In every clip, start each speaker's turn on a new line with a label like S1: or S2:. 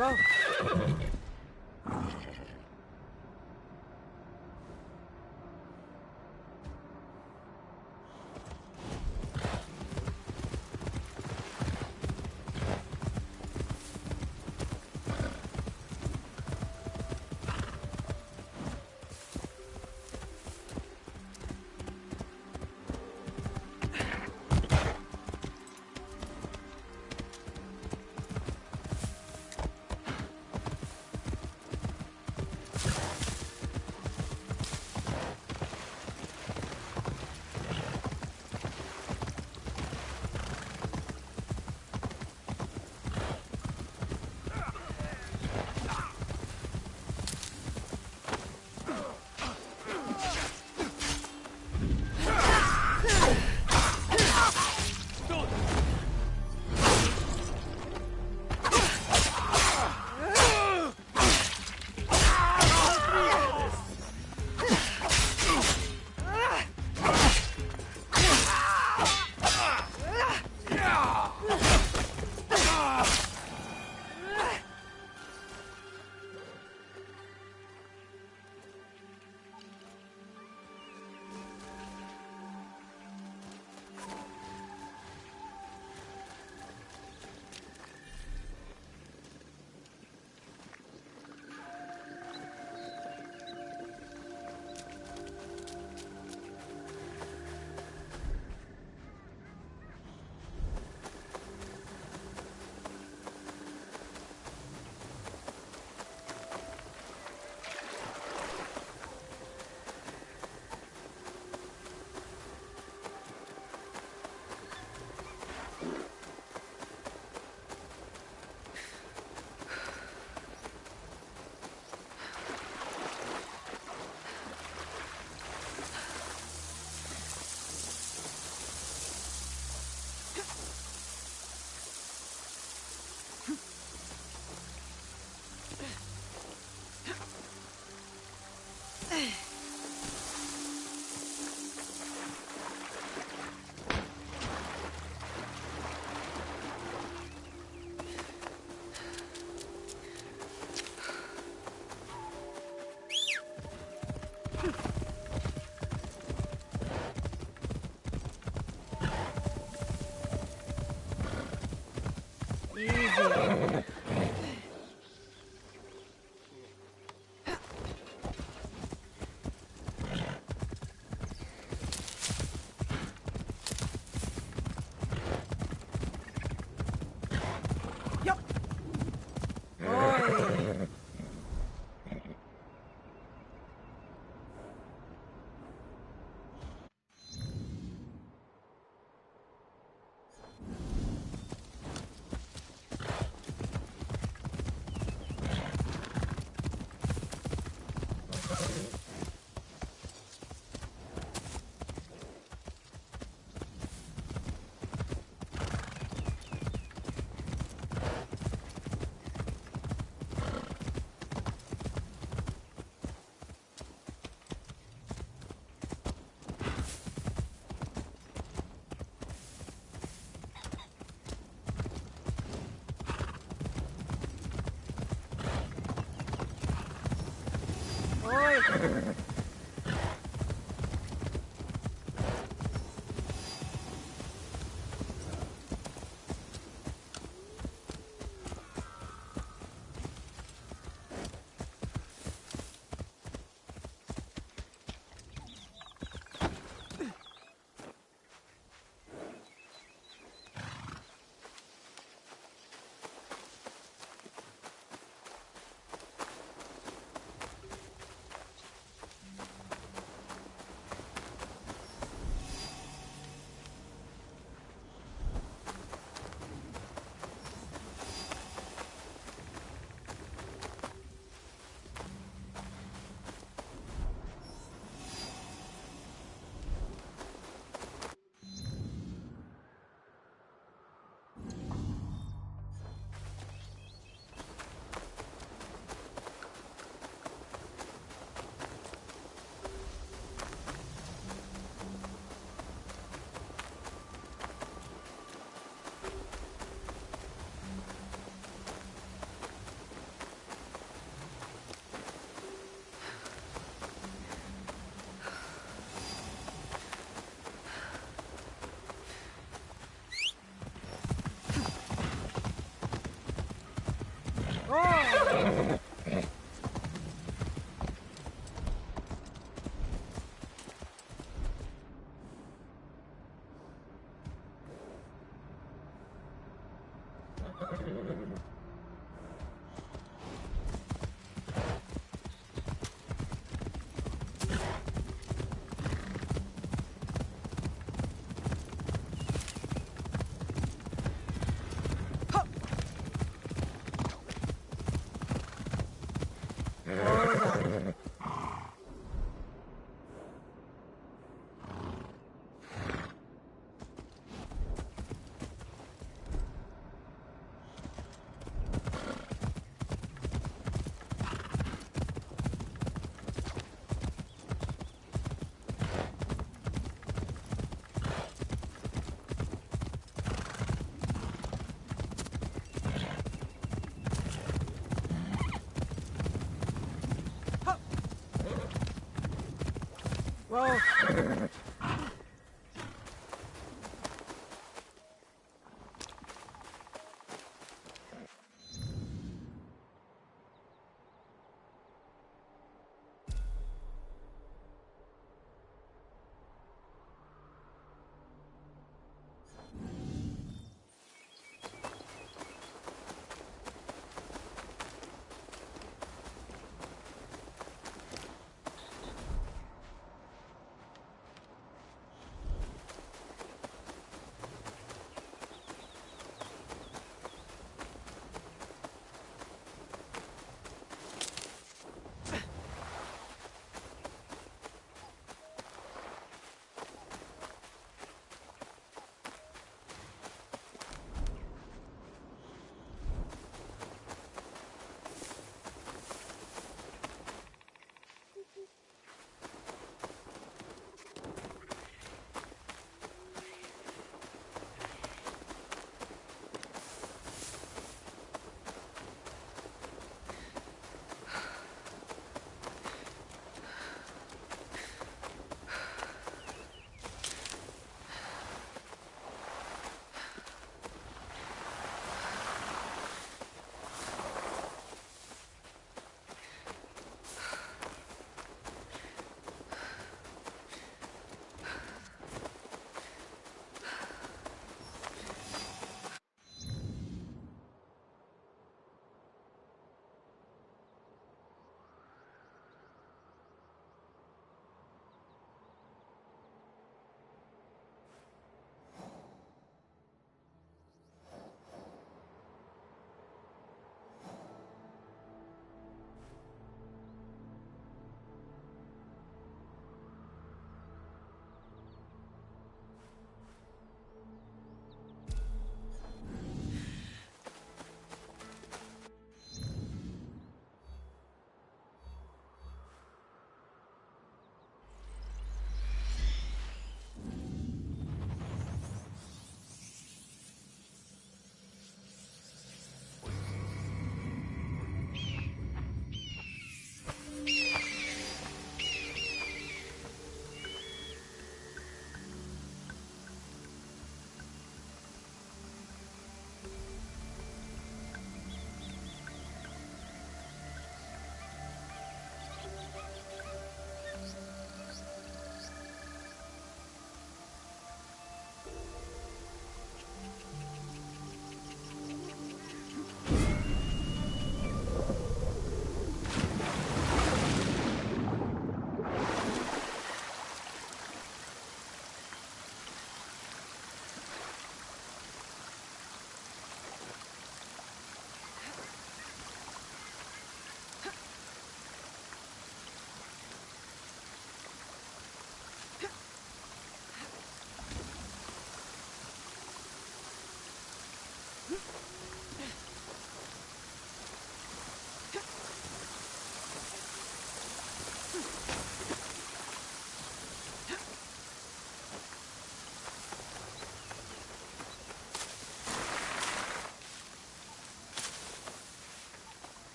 S1: Whoa. Hold on. Whoa.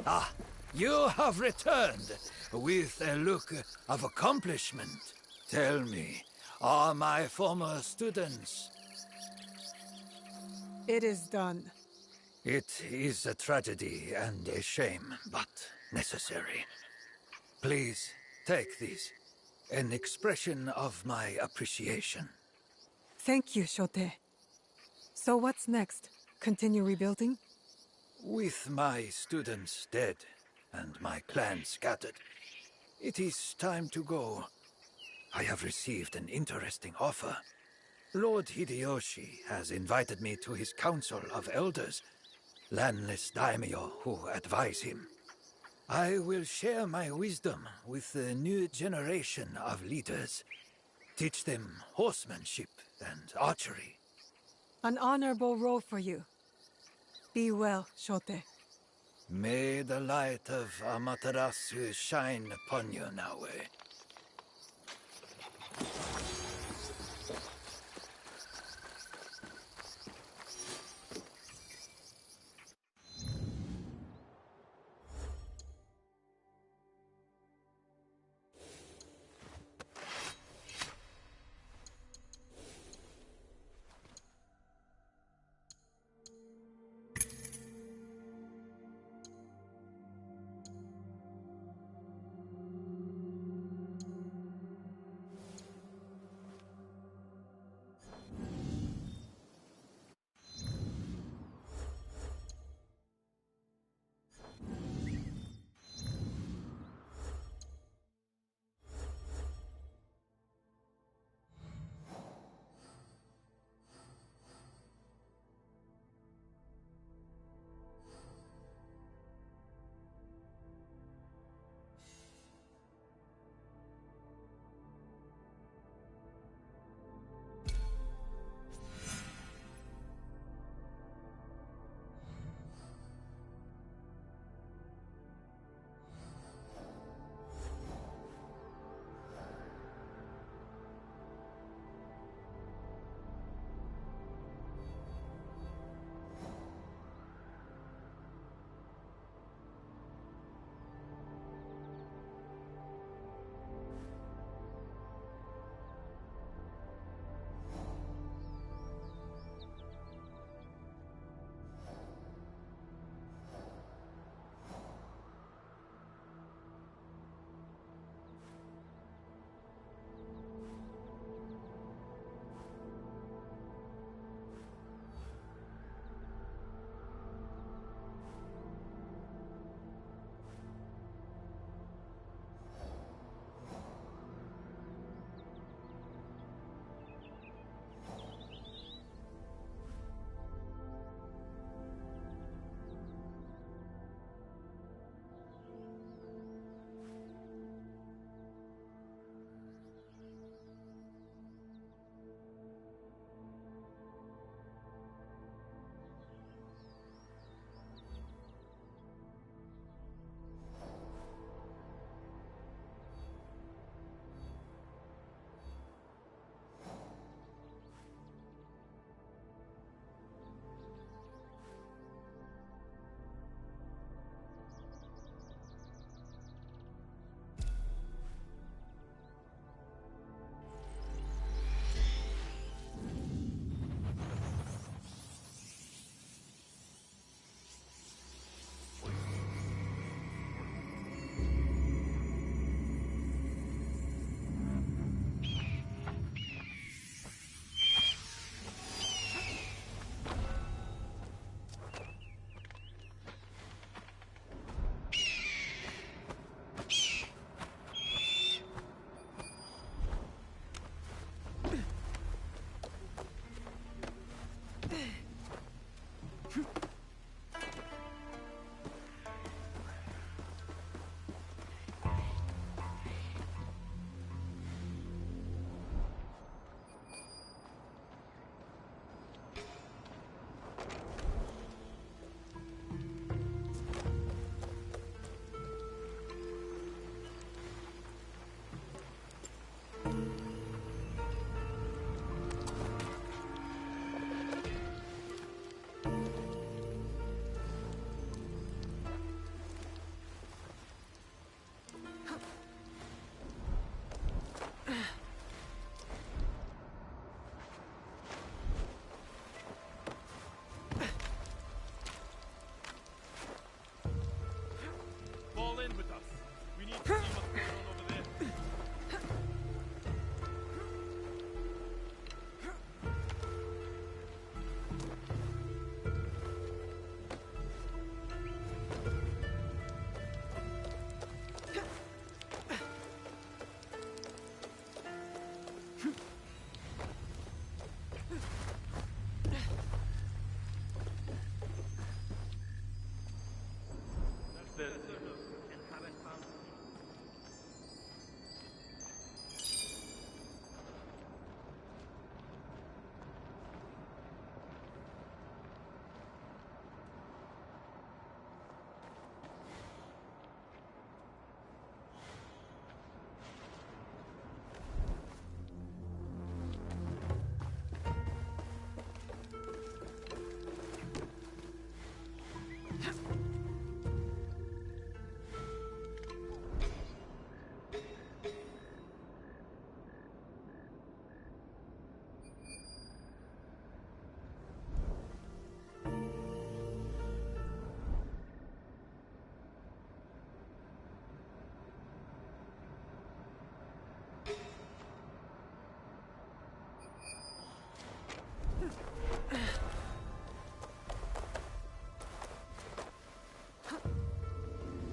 S2: Ah, you have returned with a look of accomplishment. Tell me, are my former students?
S1: It is done.
S2: It is a tragedy and a shame, but necessary. Please, take these. An expression of my appreciation.
S1: Thank you, Shote. So what's next? Continue rebuilding?
S2: With my students dead, and my clan scattered. It is time to go. I have received an interesting offer. Lord Hideyoshi has invited me to his council of elders, landless daimyo who advise him. I will share my wisdom with the new generation of leaders. Teach them horsemanship and archery.
S1: An honorable role for you. Be well, Shote.
S2: May the light of Amaterasu shine upon you, Naue.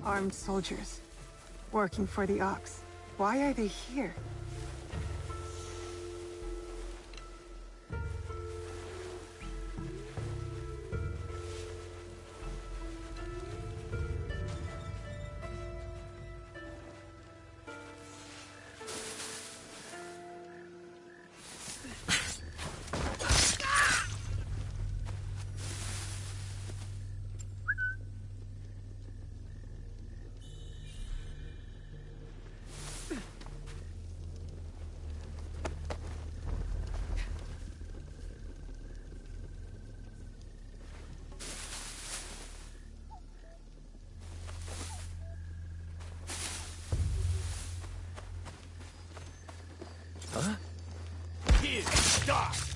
S1: Armed soldiers. Working for the Ox. Why are they here?
S2: Huh? Here, die!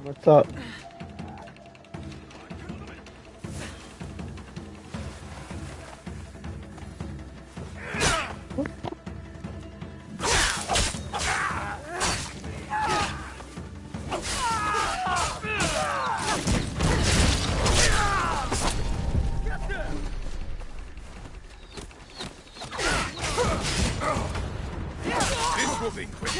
S3: What's up?
S2: This will be quick.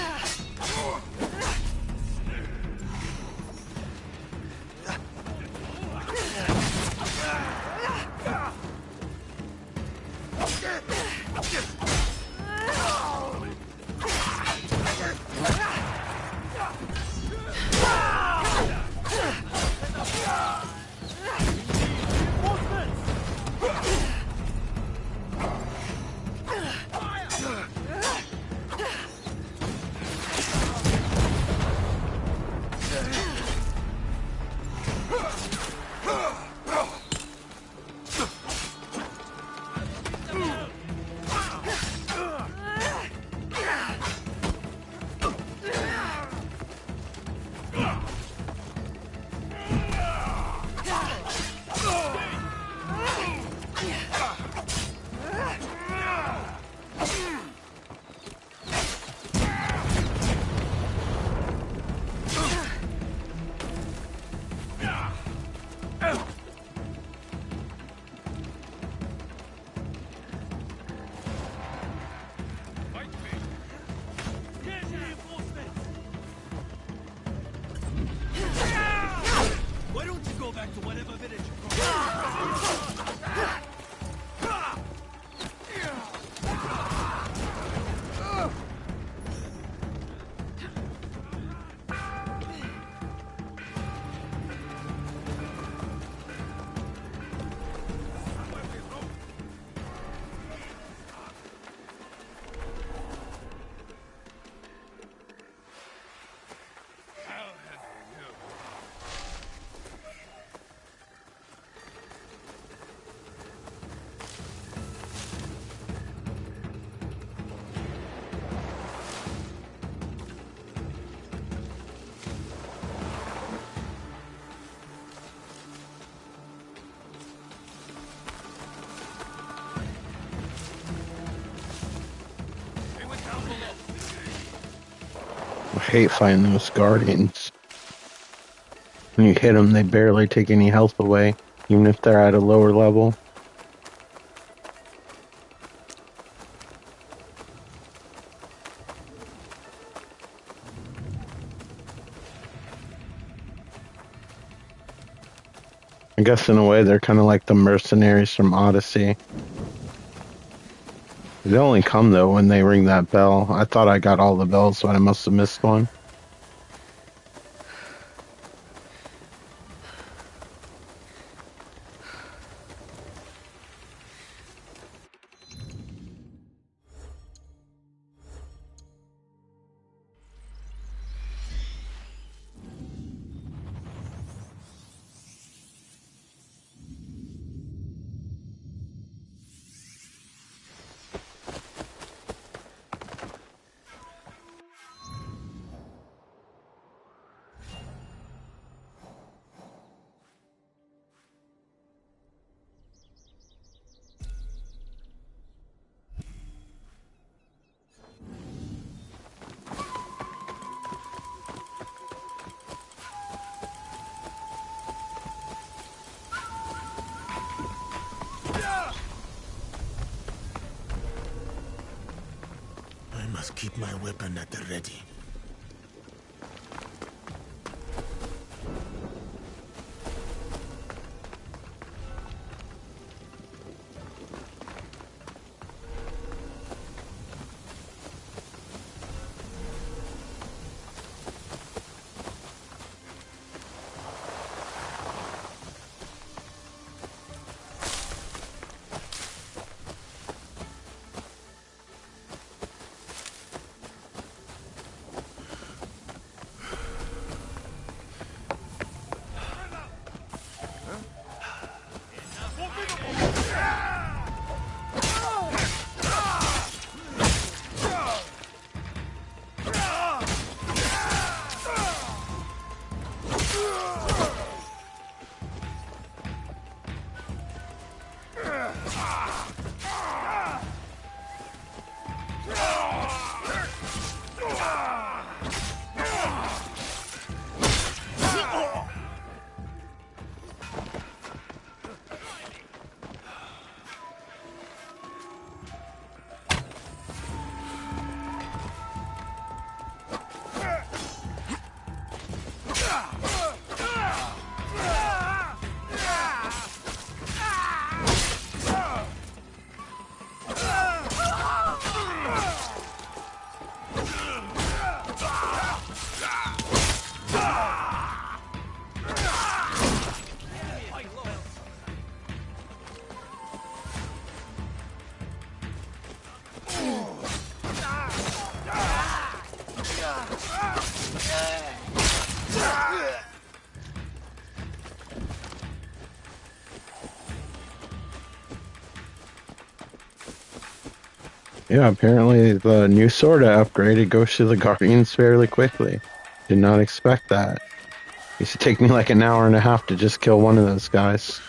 S3: hate fighting those guardians. When you hit them, they barely take any health away, even if they're at a lower level. I guess in a way they're kind of like the mercenaries from Odyssey. They only come though when they ring that bell. I thought I got all the bells, so I must have missed one.
S4: Keep my weapon at the ready.
S3: Yeah, apparently the new sword I upgraded goes through the guardians fairly quickly. Did not expect that. Used to take me like an hour and a half to just kill one of those guys.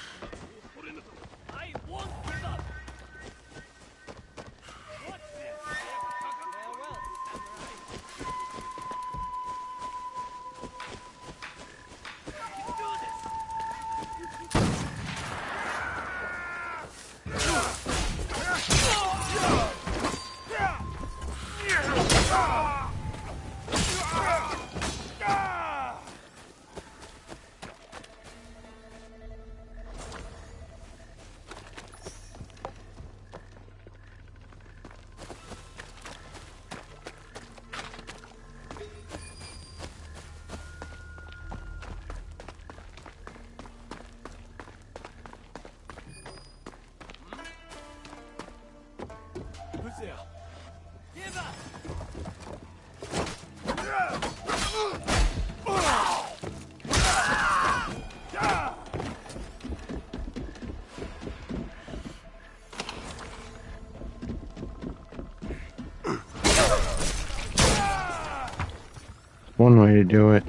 S3: One way to do it.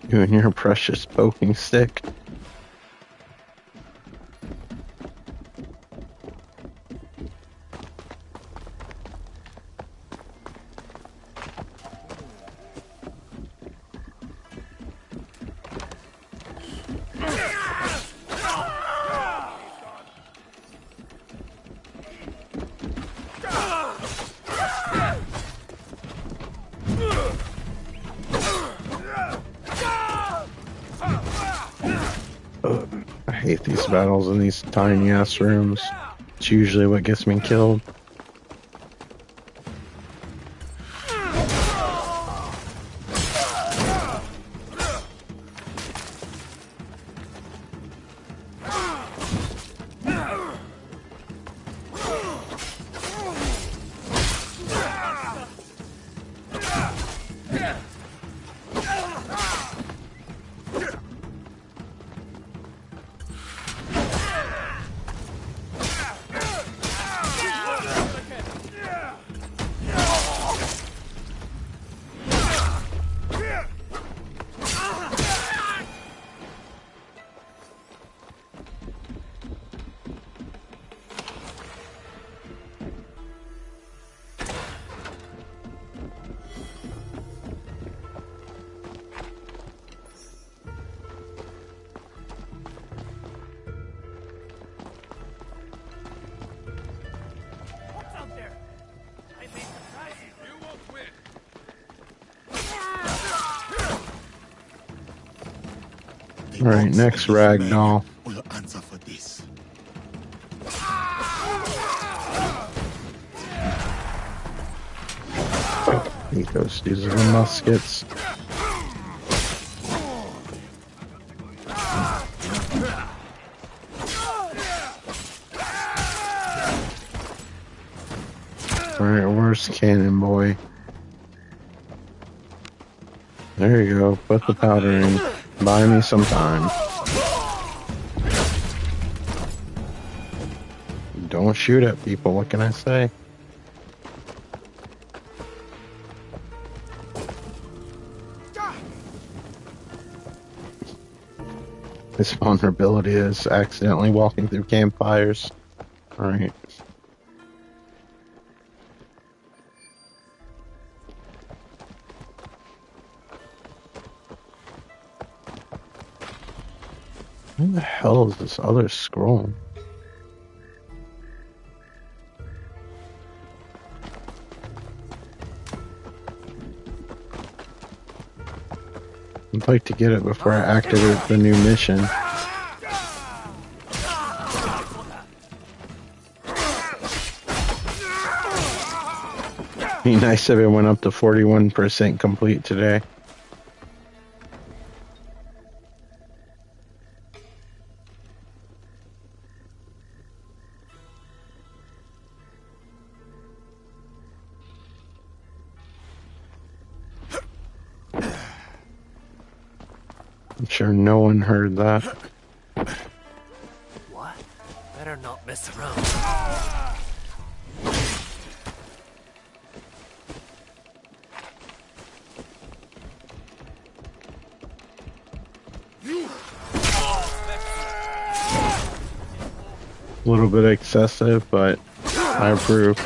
S3: You and your precious poking stick. these battles in these tiny ass rooms. It's usually what gets me killed. Alright, next ragdoll.
S4: Will answer for this.
S3: Ethos uses the muskets. Alright, where's Cannon Boy? There you go, put the powder in. Buy me some time. Don't shoot at people, what can I say? His vulnerability is accidentally walking through campfires. Alright. Where the hell is this other scroll? I'd like to get it before I activate the new mission. Be nice if it went up to 41% complete today. I'm sure no one heard that.
S5: What? Better not mess around.
S3: A little bit excessive, but I approve.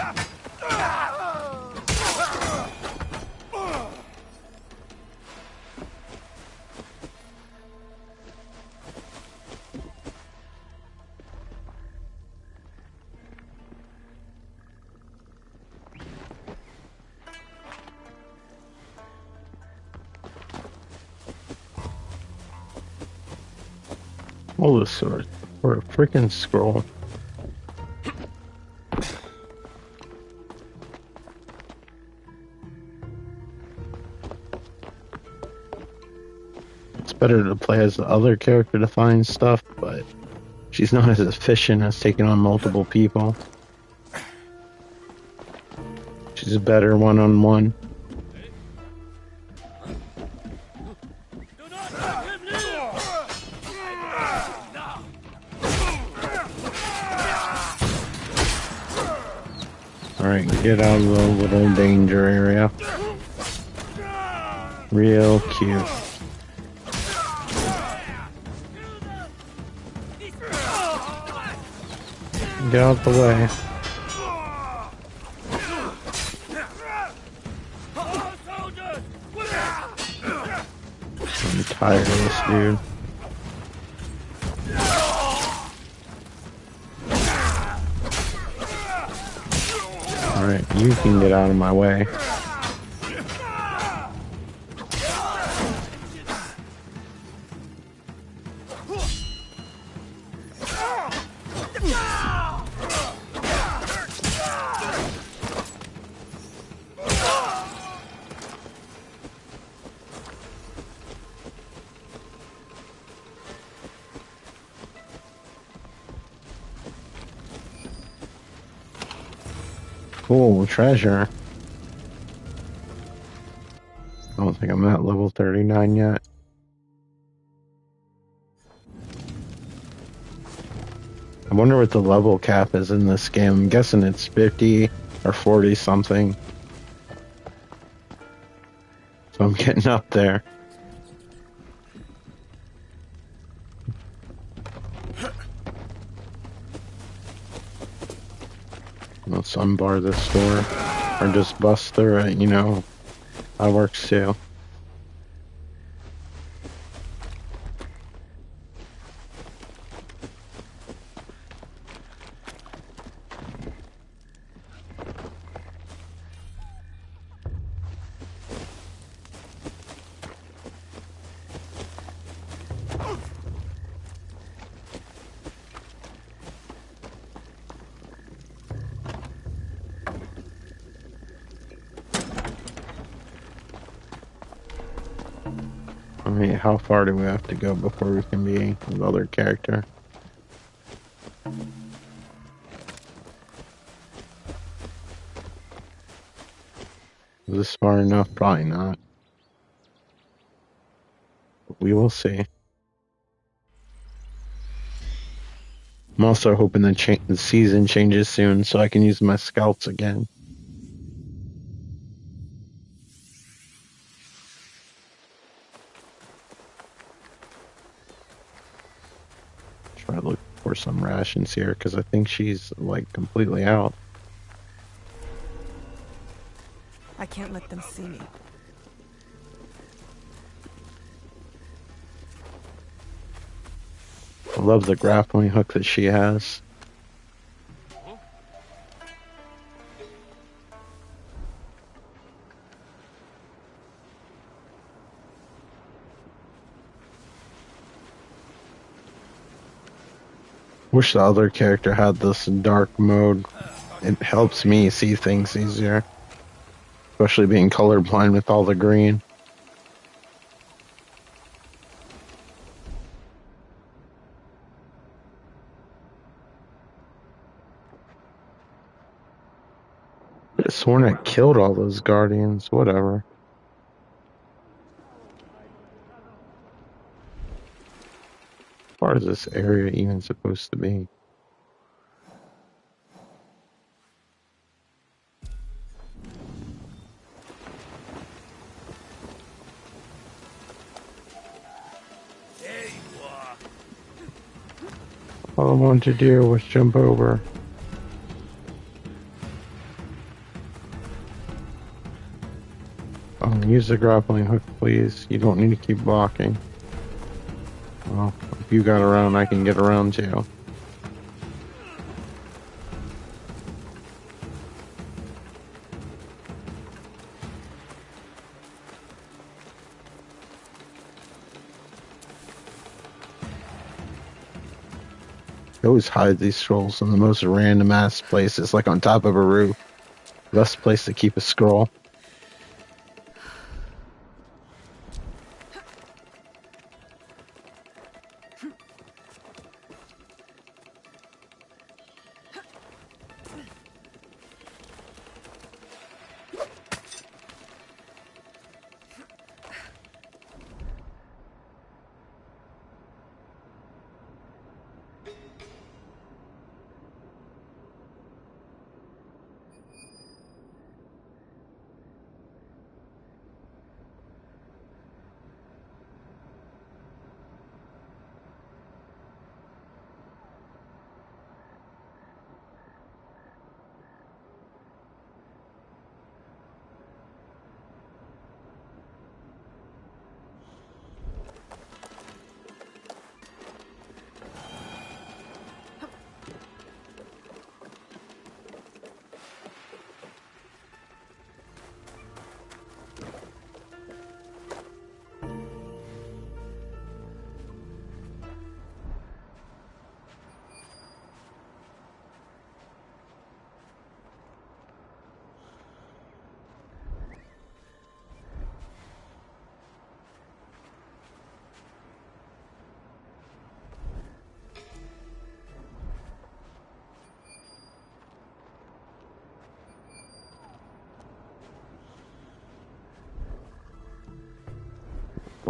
S3: All this sort for a freaking scroll. It's better to play as the other character to find stuff, but she's not as efficient as taking on multiple people. She's better one-on-one. Alright, get out of the little danger area. Real cute. Get out the way. I'm tired of this dude. Alright, you can get out of my way. Cool, treasure. I don't think I'm at level 39 yet. I wonder what the level cap is in this game. I'm guessing it's 50 or 40 something. So I'm getting up there. Let's unbar this door. Or just bust through it, you know. That works too. I mean, how far do we have to go before we can be the other character? Is this far enough? Probably not. But we will see. I'm also hoping the season changes soon so I can use my scouts again. Try to look for some rations here because I think she's like completely out.
S1: I can't let them see me.
S3: I love the grappling hook that she has. Wish the other character had this dark mode. It helps me see things easier. Especially being colorblind with all the green. I could have sworn I killed all those guardians. Whatever. As far as this area even supposed to be?
S5: There you are.
S3: All I wanted to do was jump over. Use the grappling hook, please. You don't need to keep blocking. Well, if you got around, I can get around too. They always hide these scrolls in the most random ass places, like on top of a roof. Best place to keep a scroll.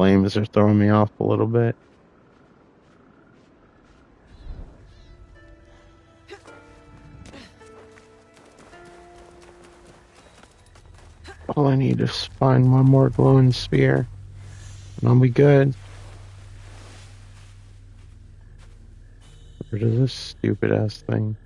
S3: flames are throwing me off a little bit. All I need is find one more glowing spear, and I'll be good. Where is this stupid ass thing?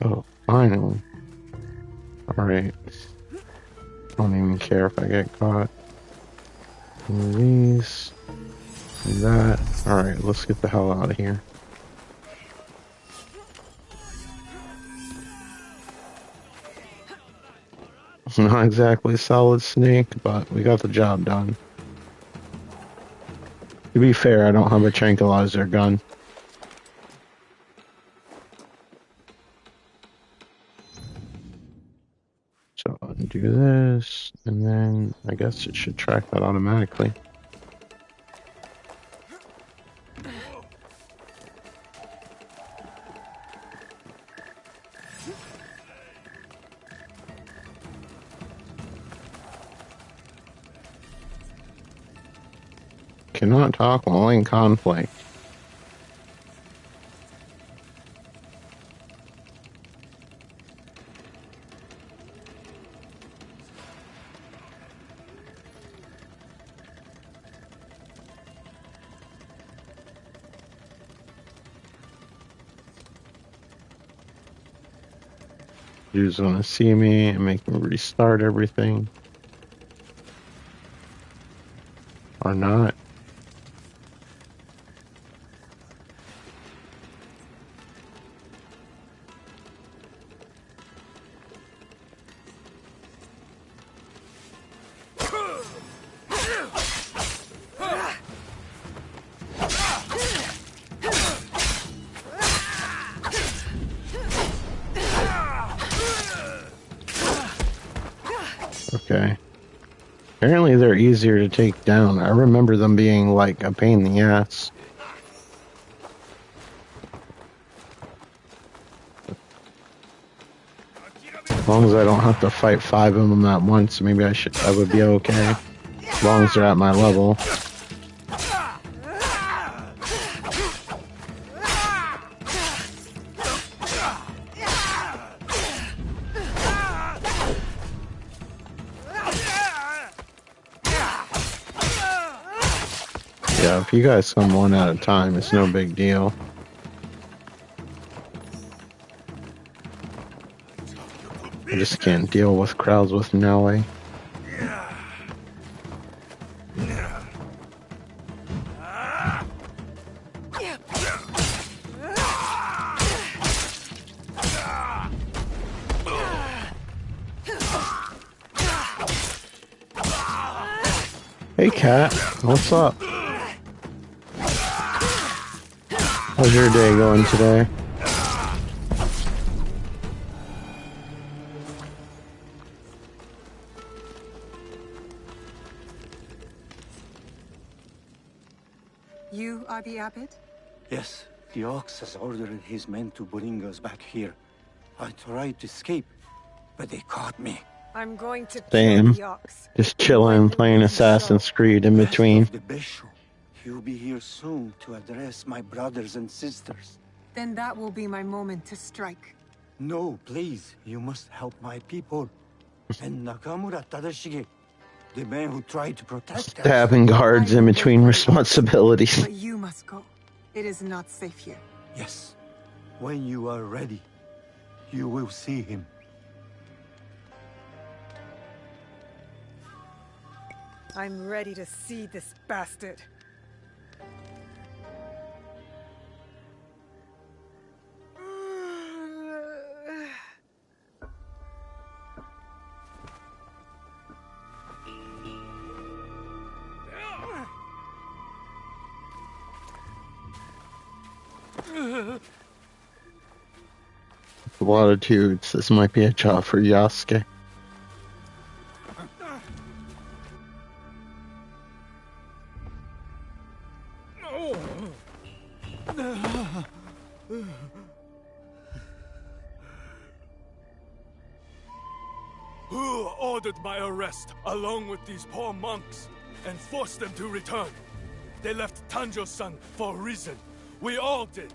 S3: Oh, finally. Alright. Don't even care if I get caught. One of these. And that. Alright, let's get the hell out of here. Not exactly a solid snake, but we got the job done. To be fair, I don't have a tranquilizer gun. So undo this, and then I guess it should track that automatically. Cannot talk while in conflict. Dude's gonna see me and make me restart everything. Or not. Okay. Apparently they're easier to take down. I remember them being like a pain in the ass. As long as I don't have to fight 5 of them at once, maybe I would be okay. As long as they're at my level. Yeah, if you guys come one at a time, it's no big deal. I just can't deal with crowds with melee. Hey cat, what's up? How's your day going today?
S1: You are the abbot?
S6: Yes, the Ox has ordered his men to bring us back here. I tried to escape, but they caught me.
S1: I'm going to kill
S3: Same.
S1: the ox.
S3: Just chilling, playing Assassin's Creed in between.
S6: The bishop. He'll be here soon to address my brothers and sisters.
S1: Then that will be my moment to strike.
S6: No, please. You must help my people. And Nakamura Tadashige, the man who tried to protect us.
S3: Stabbing guards in between responsibilities.
S1: But you must go. It is not safe here.
S6: Yes. When you are ready, you will see him.
S1: I'm ready to see this bastard.
S3: A lot of dudes. This might be a job for Yasuke.
S5: Who ordered my arrest, along with these poor monks, and forced them to return? They left Tanjo-san for a reason. We all did.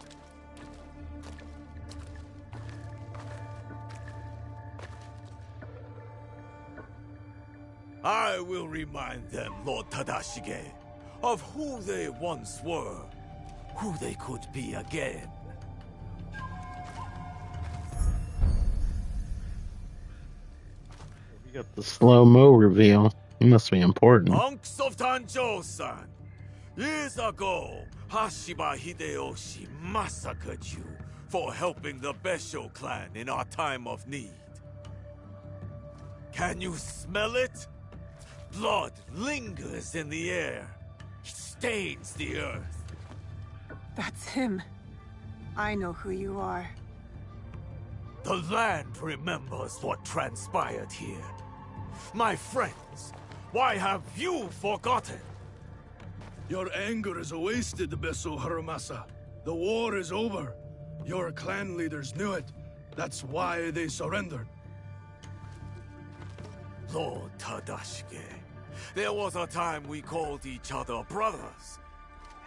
S5: I will remind them, Lord Tadashige, of who they once were, who they could be again.
S3: We got the slow-mo reveal. He must be important.
S5: Monks of Tanjo-san, years ago, Hashiba Hideyoshi massacred you for helping the Besho clan in our time of need. Can you smell it? Blood lingers in the air. It stains the earth.
S1: That's him. I know who you are.
S5: The land remembers what transpired here. My friends, why have you forgotten?
S7: Your anger is wasted, Beso Haramasa. The war is over. Your clan leaders knew it. That's why they surrendered.
S5: Lord Tadashige, there was a time we called each other brothers.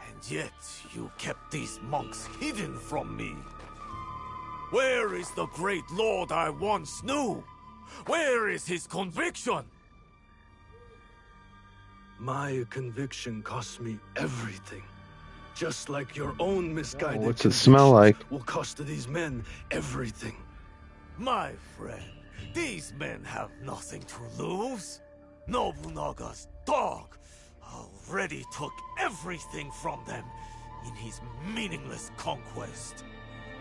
S5: And yet, you kept these monks hidden from me. Where is the great lord I once knew? Where is his conviction?
S7: My conviction cost me everything. Just like your own misguided
S3: What's it smell like?
S7: will cost these men everything.
S5: My friend, these men have nothing to lose. Nobunaga's dog already took everything from them in his meaningless conquest.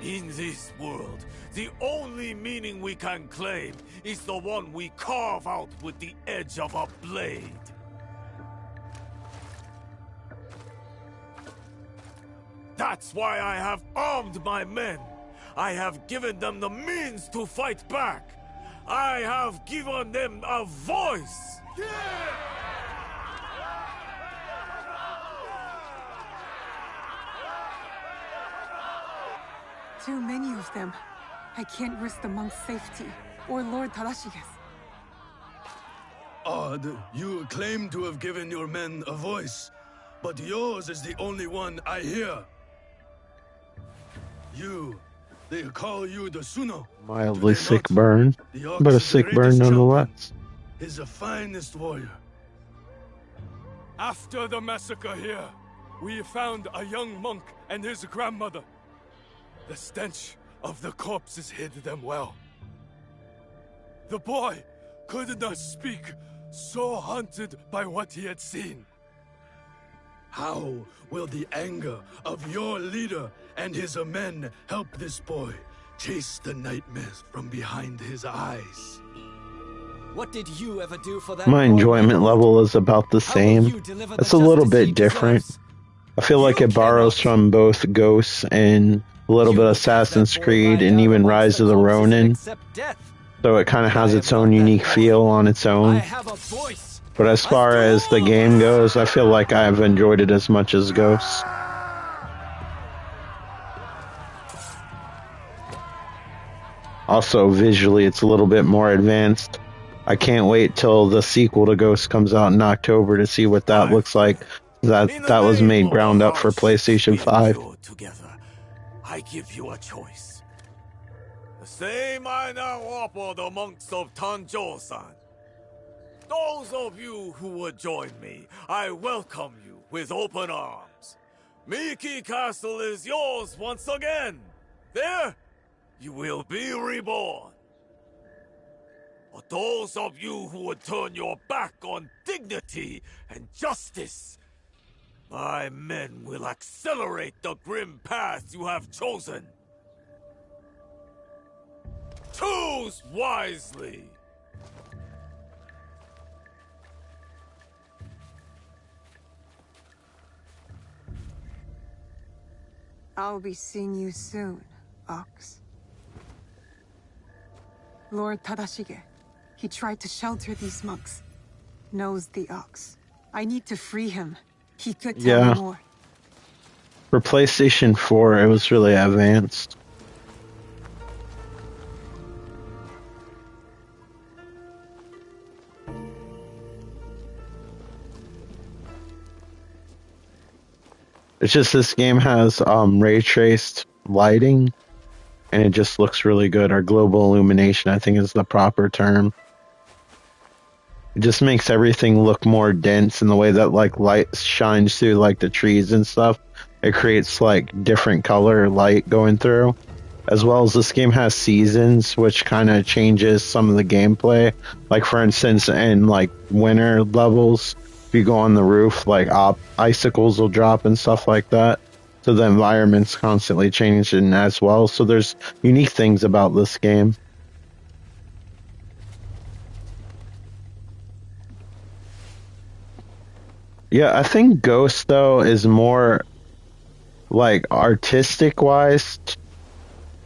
S5: In this world, the only meaning we can claim is the one we carve out with the edge of a blade. That's why I have armed my men. I have given them the means to fight back. I have given them a voice.
S1: Too many of them. I can't risk the monk's safety, or Lord Tadashige's.
S7: Odd, you claim to have given your men a voice, but yours is the only one I hear. They call you the Suno.
S3: Mildly sick burn, but a sick burn nonetheless.
S7: Is the finest warrior.
S5: After the massacre here, we found a young monk and his grandmother. The stench of the corpses hid them well. The boy could not speak, so haunted by what he had seen.
S7: How will the anger of your leader and his men help this boy chase the nightmares from behind his eyes?
S8: What did you ever do for that?
S3: My enjoyment level is about the same. It's a little bit different. I feel like it borrows from both Ghosts and a little bit of Assassin's Creed and even Rise of the Ronin. So it kind of has its own unique feel on its own. But as far as the game goes, I feel like I've enjoyed it as much as Ghosts. Also, visually, it's a little bit more advanced. I can't wait till the sequel to Ghosts comes out in October to see what that looks like. That was made ground up for PlayStation 5.
S5: I give you a choice. The same I now offer the monks of Tanjo-san. Those of you who would join me, I welcome you with open arms. Miki Castle is yours once again. There, you will be reborn. But those of you who would turn your back on dignity and justice, my men will accelerate the grim path you have chosen. Choose wisely.
S1: I'll be seeing you soon, Ox.
S9: Lord Tadashige. He tried to shelter these monks. Knows the ox. I need to free him. He could tell me
S3: Yeah.
S9: more.
S3: For PlayStation 4, it was really advanced. It's just this game has ray traced lighting, and it just looks really good. Or global illumination, I think is the proper term. It just makes everything look more dense in the way that like light shines through like the trees and stuff. It creates like different color light going through. As well as this game has seasons, which kind of changes some of the gameplay. Like for instance, in like winter levels, if you go on the roof, like icicles will drop and stuff like that. So the environment's constantly changing as well. So there's unique things about this game. Yeah, I think Ghost though is more like artistic wise,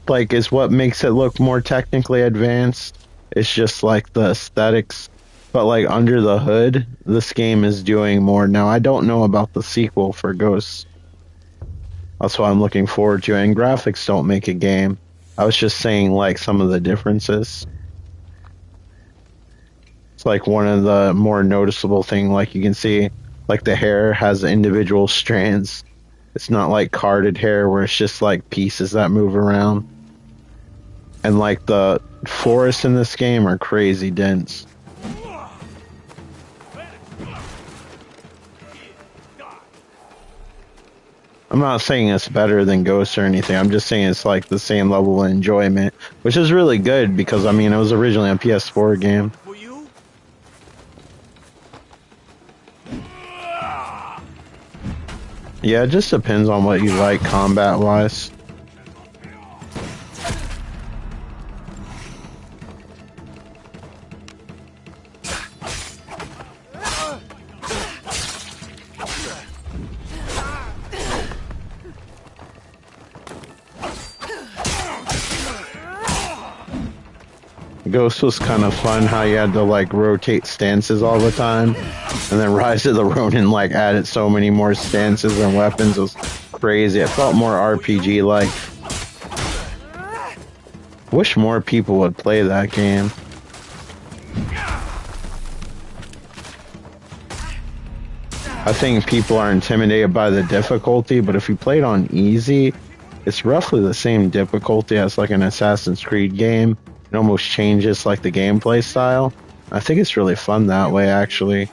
S3: like is what makes it look more technically advanced. It's just like the aesthetics, but like under the hood, this game is doing more. Now I don't know about the sequel for Ghosts. That's what I'm looking forward to. And graphics don't make a game. I was just saying like some of the differences. It's like one of the more noticeable thing. Like you can see, like the hair has individual strands. It's not like carded hair where it's just like pieces that move around. And like the forests in this game are crazy dense. I'm not saying it's better than Ghost or anything. I'm just saying it's like the same level of enjoyment, which is really good because I mean it was originally a PS4 game. Yeah, it just depends on what you like combat wise. Ghost was kind of fun how you had to like rotate stances all the time, and then Rise of the Ronin like added so many more stances and weapons. It was crazy. It felt more RPG like. Wish more people would play that game. I think people are intimidated by the difficulty, but if you play it on easy, it's roughly the same difficulty as like an Assassin's Creed game. It almost changes like the gameplay style. I think it's really fun that way, actually.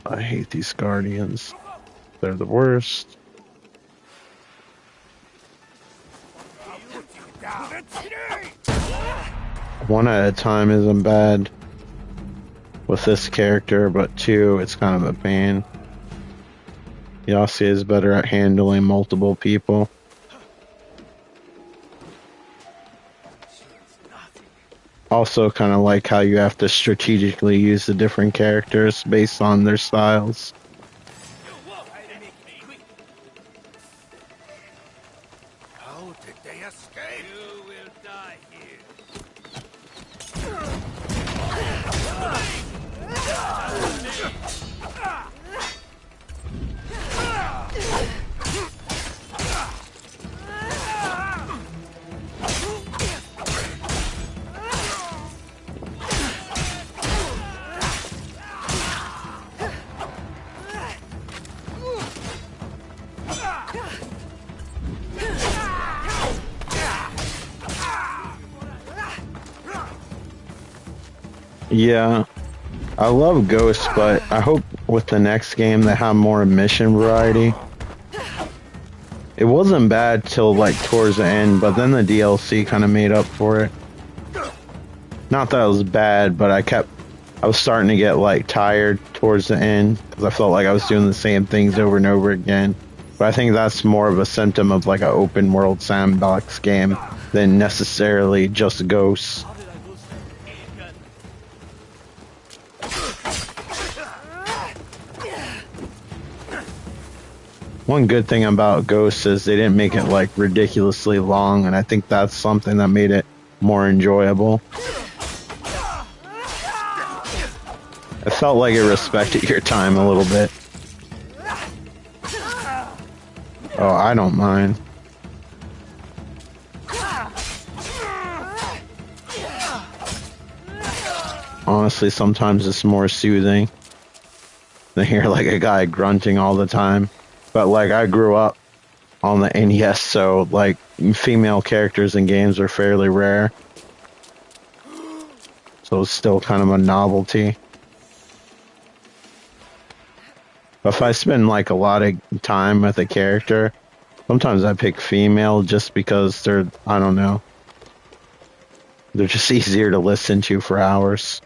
S3: I hate these guardians. They're the worst. One at a time isn't bad with this character, but two, it's kind of a pain. Yasuo is better at handling multiple people. Also kind of like how you have to strategically use the different characters based on their styles.
S5: How did they escape? You will die here.
S3: Yeah, I love Ghosts, but I hope with the next game they have more mission variety. It wasn't bad till like towards the end, but then the DLC kind of made up for it. Not that it was bad, but I was starting to get like tired towards the end because I felt like I was doing the same things over and over again. But I think that's more of a symptom of like an open world sandbox game than necessarily just Ghosts. One good thing about Ghosts is they didn't make it like ridiculously long, and I think that's something that made it more enjoyable. It felt like it respected your time a little bit. Oh, I don't mind. Honestly, sometimes it's more soothing than hear like a guy grunting all the time. But like, I grew up on the NES, so like female characters in games are fairly rare. So it's still kind of a novelty. But if I spend like a lot of time with a character, sometimes I pick female just because they're, I don't know, they're just easier to listen to for hours.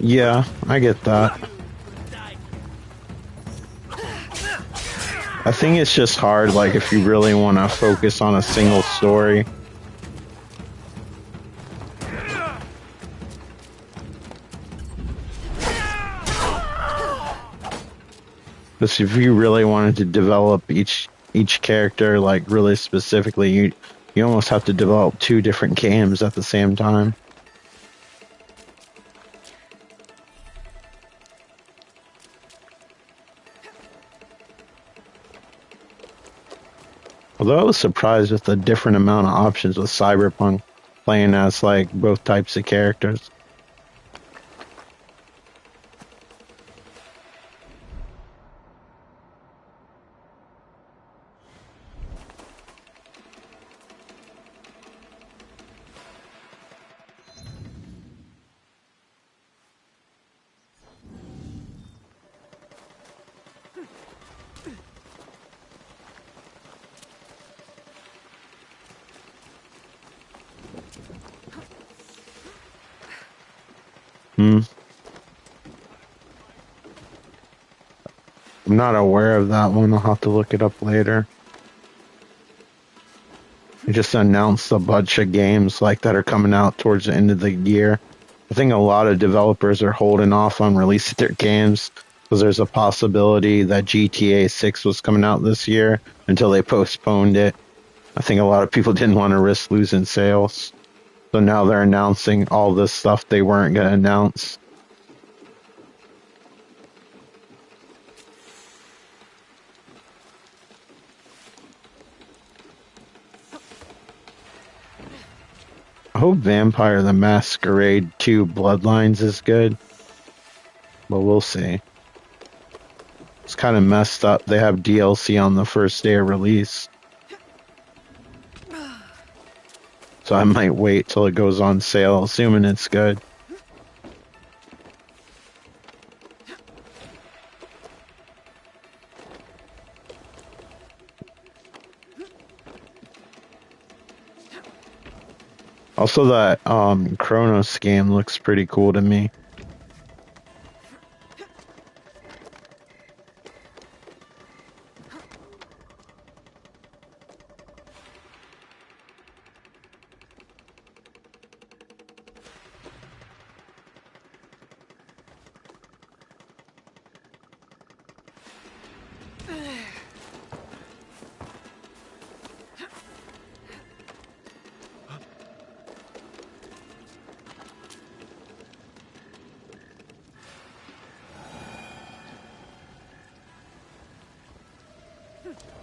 S3: Yeah, I get that. I think it's just hard, like, if you really want to focus on a single story. Because if you really wanted to develop each character, like, really specifically, you almost have to develop 2 different games at the same time. Although I was surprised with the different amount of options with Cyberpunk, playing as, like, both types of characters. I'm not aware of that one. I'll have to look it up later. They just announced a bunch of games like that are coming out towards the end of the year. I think a lot of developers are holding off on releasing their games because there's a possibility that GTA 6 was coming out this year until they postponed it. I think a lot of people didn't want to risk losing sales. So now they're announcing all this stuff they weren't going to announce. I hope Vampire the Masquerade 2 Bloodlines is good, but we'll see. It's kind of messed up. They have DLC on the first day of release. So I might wait till it goes on sale, assuming it's good. Also, that Chronos game looks pretty cool to me.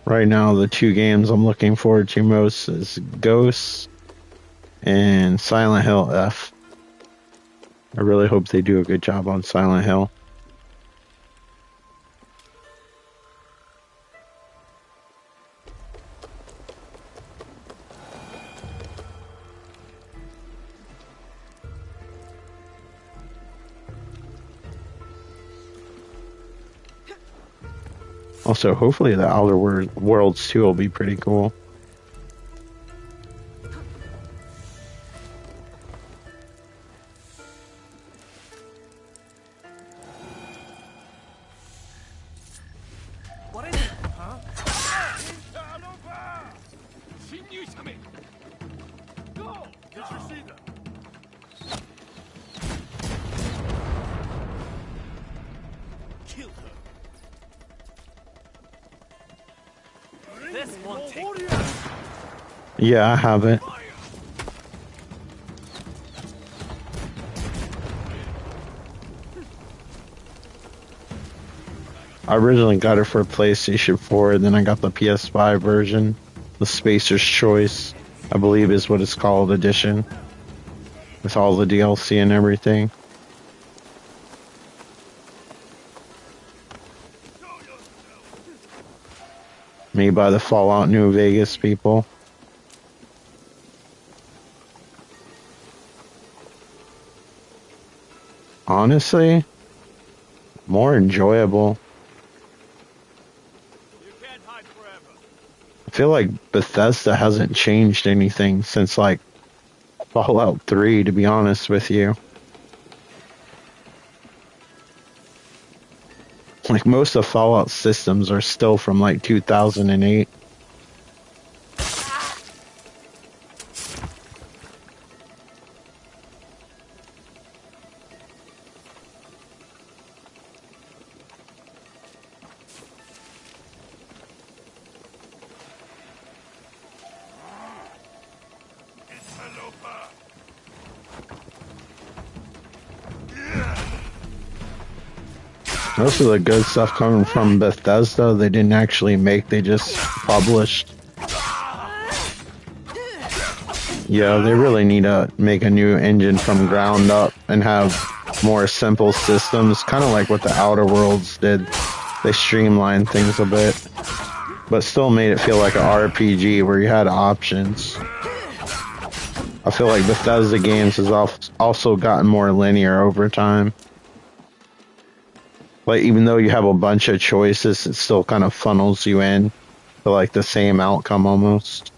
S3: Right now, the 2 games I'm looking forward to most is Ghosts and Silent Hill F. I really hope they do a good job on Silent Hill. Also, hopefully the Outer Worlds 2 will be pretty cool.
S5: Someone take
S3: Yeah, I have it. I originally got it for PlayStation 4, then I got the PS5 version. The Spacer's Choice, I believe is what it's called, edition. With all the DLC and everything. Made by the Fallout New Vegas people. Honestly, more enjoyable. I feel like Bethesda hasn't changed anything since like Fallout 3, to be honest with you. Like most of Fallout systems are still from like 2008. Most of the good stuff coming from Bethesda, they didn't actually make, they just published. Yeah, they really need to make a new engine from ground up and have more simple systems, kind of like what the Outer Worlds did. They streamlined things a bit, but still made it feel like an RPG where you had options. I feel like Bethesda games has also gotten more linear over time. Like, even though you have a bunch of choices, it still kind of funnels you in to like the same outcome almost.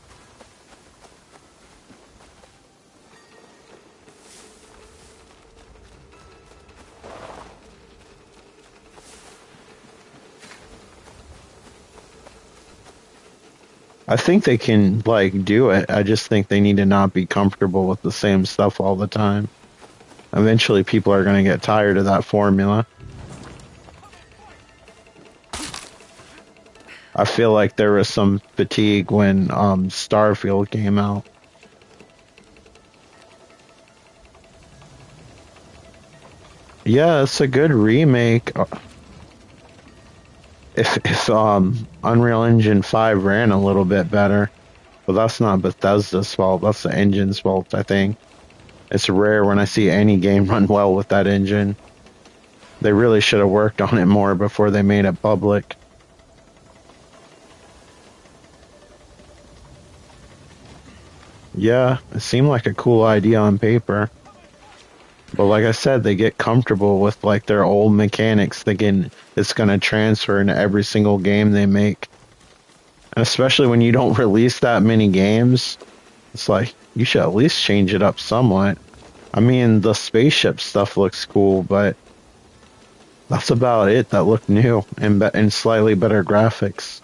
S3: I think they can like do it. I just think they need to not be comfortable with the same stuff all the time. Eventually people are going to get tired of that formula. I feel like there was some fatigue when Starfield came out. Yeah, it's a good remake. If Unreal Engine 5 ran a little bit better. But that's not Bethesda's fault, that's the engine's fault, I think. It's rare when I see any game run well with that engine. They really should have worked on it more before they made it public. Yeah, it seemed like a cool idea on paper. But like I said, they get comfortable with like their old mechanics thinking it's going to transfer into every single game they make. And especially when you don't release that many games, it's like, you should at least change it up somewhat. I mean, the spaceship stuff looks cool, but that's about it that looked new and slightly better graphics.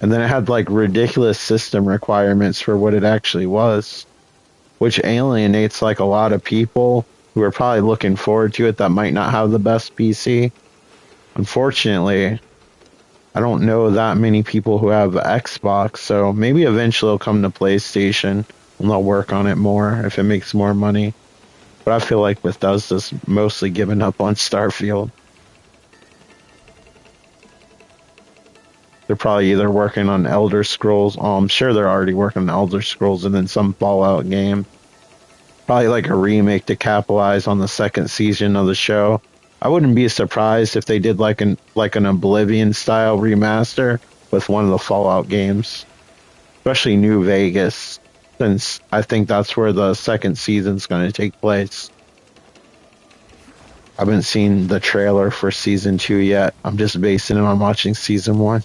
S3: And then it had like ridiculous system requirements for what it actually was, which alienates like a lot of people who are probably looking forward to it that might not have the best PC. Unfortunately, I don't know that many people who have Xbox, so maybe eventually it'll come to PlayStation and they'll work on it more if it makes more money. But I feel like Bethesda's mostly given up on Starfield. They're probably either working on Elder Scrolls. Oh, I'm sure they're already working on Elder Scrolls and then some Fallout game. Probably like a remake to capitalize on the second season of the show. I wouldn't be surprised if they did like an Oblivion style remaster with one of the Fallout games. Especially New Vegas, since I think that's where the second season's going to take place. I haven't seen the trailer for season 2 yet. I'm just basing it on watching season 1.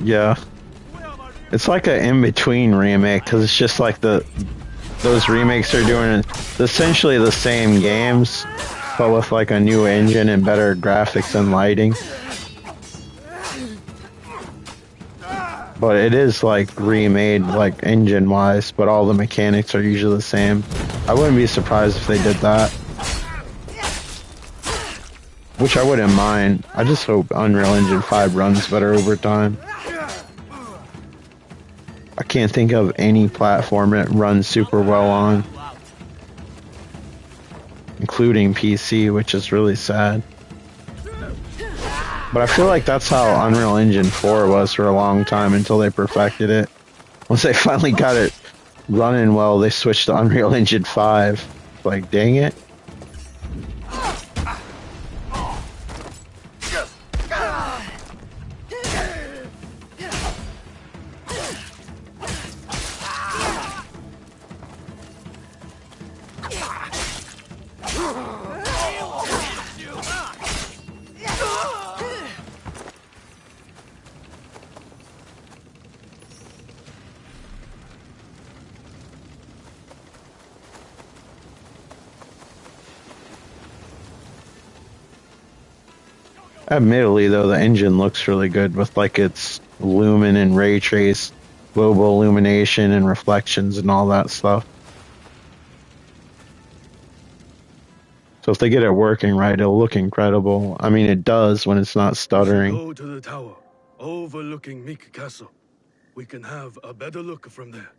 S3: Yeah. It's like an in-between remake, because it's just like the those remakes are doing essentially the same games, but with like a new engine and better graphics and lighting. But it is like remade like engine wise, but all the mechanics are usually the same. I wouldn't be surprised if they did that. Which I wouldn't mind. I just hope Unreal Engine 5 runs better over time. I can't think of any platform it runs super well on. Including PC, which is really sad. But I feel like that's how Unreal Engine 4 was for a long time until they perfected it. Once they finally got it running well, they switched to Unreal Engine 5. Like, dang it. Admittedly, though, the engine looks really good with like its lumen and ray trace, global illumination and reflections and all that stuff. So if they get it working right, it'll look incredible. I mean, it does when it's not stuttering.
S7: Go to the tower, overlooking Meek Castle. We can have a better look from there.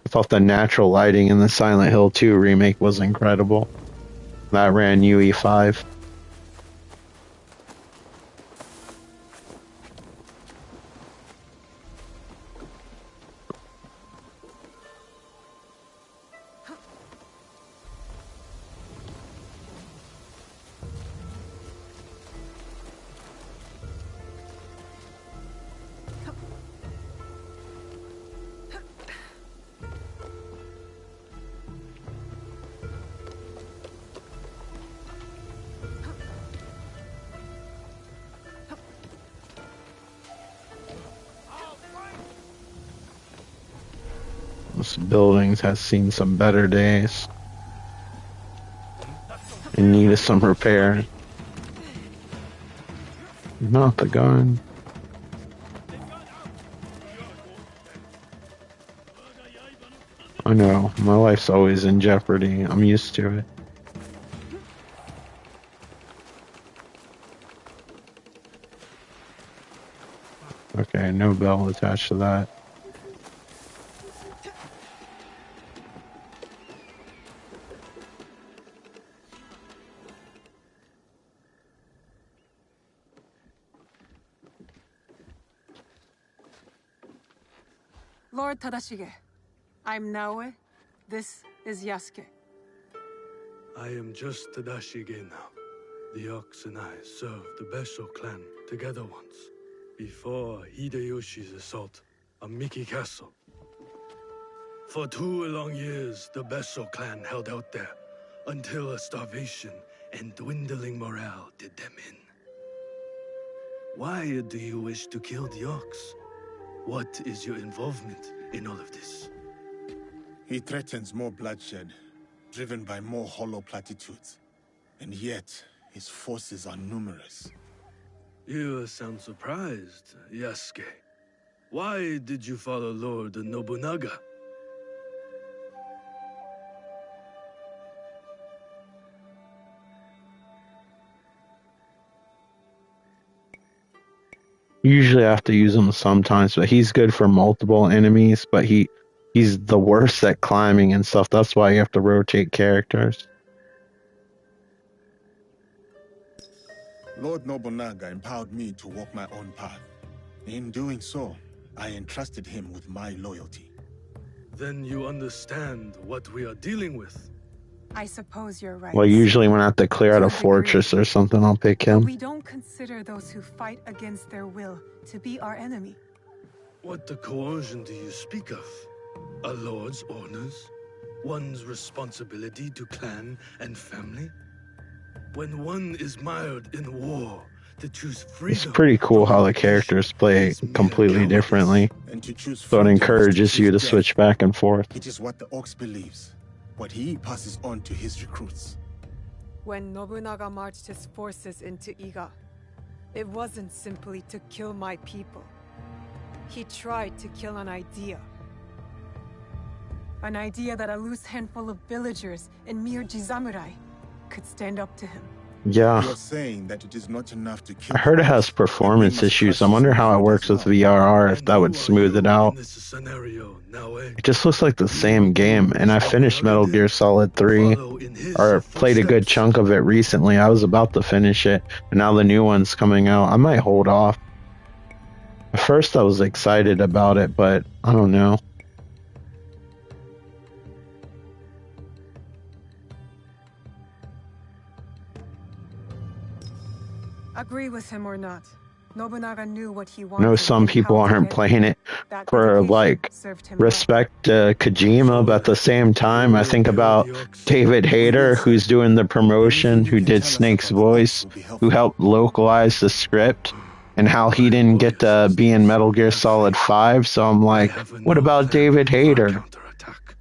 S3: I thought the natural lighting in the Silent Hill 2 remake was incredible. That ran UE5. This building has seen some better days. In need of some repair. Not the gun. I know, my life's always in jeopardy. I'm used to it. Okay, no bell attached to that.
S9: Lord Tadashige, I'm Naoe. This is Yasuke.
S7: I am just Tadashige now. The Ox and I served the Besho clan together once, before Hideyoshi's assault on Miki Castle. For 2 long years, the Besho clan held out there, until a starvation and dwindling morale did them in. Why do you wish to kill the Ox? What is your involvement in all of this?
S4: He threatens more bloodshed, driven by more hollow platitudes. And yet, his forces are numerous.
S7: You sound surprised, Yasuke. Why did you follow Lord Nobunaga?
S3: Usually I have to use him sometimes, but he's good for multiple enemies, but he's the worst at climbing and stuff. That's why you have to rotate characters.
S4: Lord Nobunaga empowered me to walk my own path. In doing so, I entrusted him with my loyalty.
S7: Then you understand what we are dealing with.
S9: I suppose you're right.
S3: Well, usually when I have to clear out a fortress or something, I'll pick him.
S9: But we don't consider those who fight against their will to be our enemy.
S7: What the coercion do you speak of? A lord's orders? One's responsibility to clan and family? When one is mired in war, to choose
S3: It's
S7: freedom
S3: pretty cool
S7: from
S3: how the
S7: imitation
S3: characters play
S7: is mere
S3: completely
S7: cowardice.
S3: differently.
S4: And to choose
S3: So it
S4: freedom is to
S3: encourages you
S4: choose
S3: to
S4: death.
S3: switch back and forth.
S4: It is what the Ox believes, what he passes on to his recruits.
S1: When Nobunaga marched his forces into Iga, it wasn't simply to kill my people. He tried to kill an idea.
S9: An idea that a loose handful of villagers and mere Jizamurai could stand up to him.
S3: Yeah.
S4: You're saying that it is not enough to kill
S3: I heard
S4: the
S3: it has
S4: Ox, but we
S3: performance
S4: must
S3: issues.
S4: crush
S3: I
S4: his
S3: wonder how it
S4: manhood
S3: works
S4: as
S3: with
S4: well.
S3: VRR, if
S7: And
S3: that
S7: who
S3: would
S7: are
S3: smooth it
S7: you
S3: out.
S7: in this scenario now, eh?
S3: It just looks like the
S7: You
S3: same
S7: will do
S3: game, and I
S7: what
S3: finished Metal
S7: Nobunaga
S3: Gear
S7: did?
S3: Solid 3,
S7: Follow in his
S3: or played a good
S7: footsteps?
S3: chunk of it recently. I was about to finish it, and now the new one's coming out. I might hold off. At first I was excited about it, but I don't know.
S9: Agree with him or not, Nobunaga knew what he
S3: I
S9: wanted
S3: know some
S9: and
S3: people
S9: how to
S3: aren't
S9: get it.
S3: playing it
S9: That
S3: for,
S9: dedication
S3: like,
S9: served him well.
S3: respect Kojima, but at the same time, I
S7: Who will
S3: think
S7: kill
S3: about
S7: the Ox?
S3: David
S4: We will,
S3: Hayter,
S4: sir.
S3: who's doing the promotion,
S4: Anything you
S3: who
S4: can
S3: did
S4: tell us
S3: Snake's
S4: about the Ox
S3: voice,
S4: will be
S3: who
S4: helpful.
S3: helped localize the script, and how he didn't get to
S7: Obviously,
S3: be in Metal Gear
S7: have
S3: Solid
S7: faith.
S3: 5, so I'm
S7: I
S3: like,
S7: have
S3: what
S7: no
S3: about
S7: plan
S3: David
S7: for our
S3: Hayter?
S7: counterattack.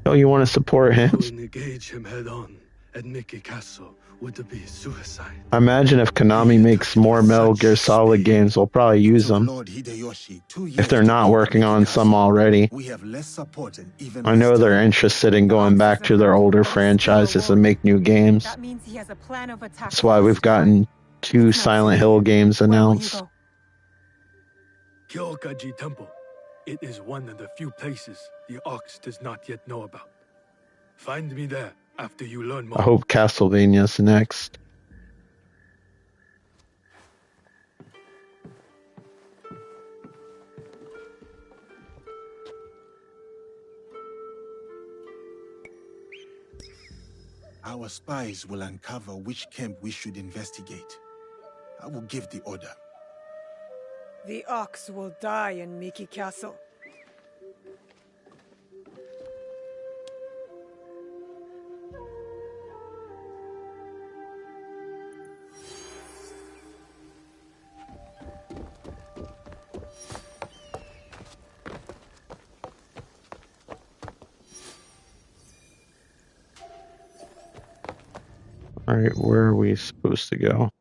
S3: Oh, you want to support him?
S7: To engage him head on at Mickey Castle would be suicide.
S3: I imagine if Konami
S7: He
S3: makes
S7: took it
S3: more
S7: with
S3: Metal
S7: such
S3: Gear Solid
S7: speed.
S3: games, we'll probably
S4: It
S3: use
S4: took
S3: them.
S4: Lord Hideyoshi 2
S3: If
S4: years
S3: they're
S4: to
S3: not
S4: conquer
S3: working on some
S4: Mikikasa.
S3: already.
S4: We have less support and even
S3: I
S4: less
S3: know they're
S4: time.
S3: interested in
S9: The
S3: going
S9: Ox is
S3: back to their
S9: hurt,
S3: older
S9: but he's still a
S3: franchises and
S9: warrior.
S3: make new games.
S9: That means he has a plan of attack
S3: That's
S9: for
S3: why
S9: us
S3: we've
S9: to follow.
S3: gotten 2
S9: Let's not
S3: Silent
S9: delay
S3: Hill
S9: it.
S3: games
S9: Where will you
S3: announced.
S9: go?
S7: Kyokaji Temple. It is one of the few places the Ox does not yet know about. Find me there after you learn more.
S3: I hope Castlevania's next.
S4: Our spies will uncover which camp we should investigate. I will give the order.
S1: The Ox will die in Miki Castle.
S3: Alright, where are we supposed to go?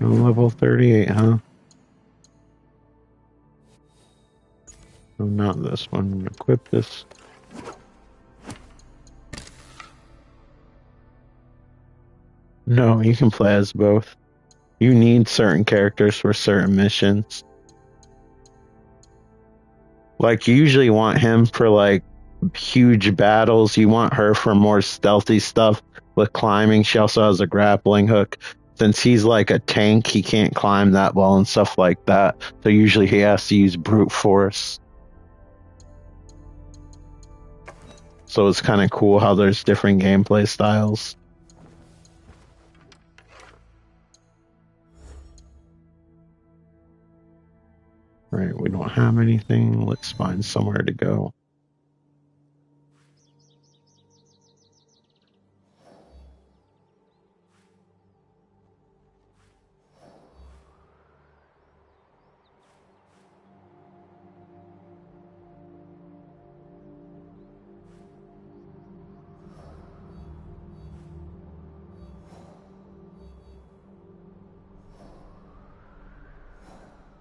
S3: Level 38, huh? No, not this one. Equip this. No, you can play as both. You need certain characters for certain missions. Like, you usually want him for, like, huge battles. You want her for more stealthy stuff with climbing. She also has a grappling hook. Since he's like a tank, he can't climb that well and stuff like that. So usually he has to use brute force. So it's kind of cool how there's different gameplay styles. Right, we don't have anything. Let's find somewhere to go.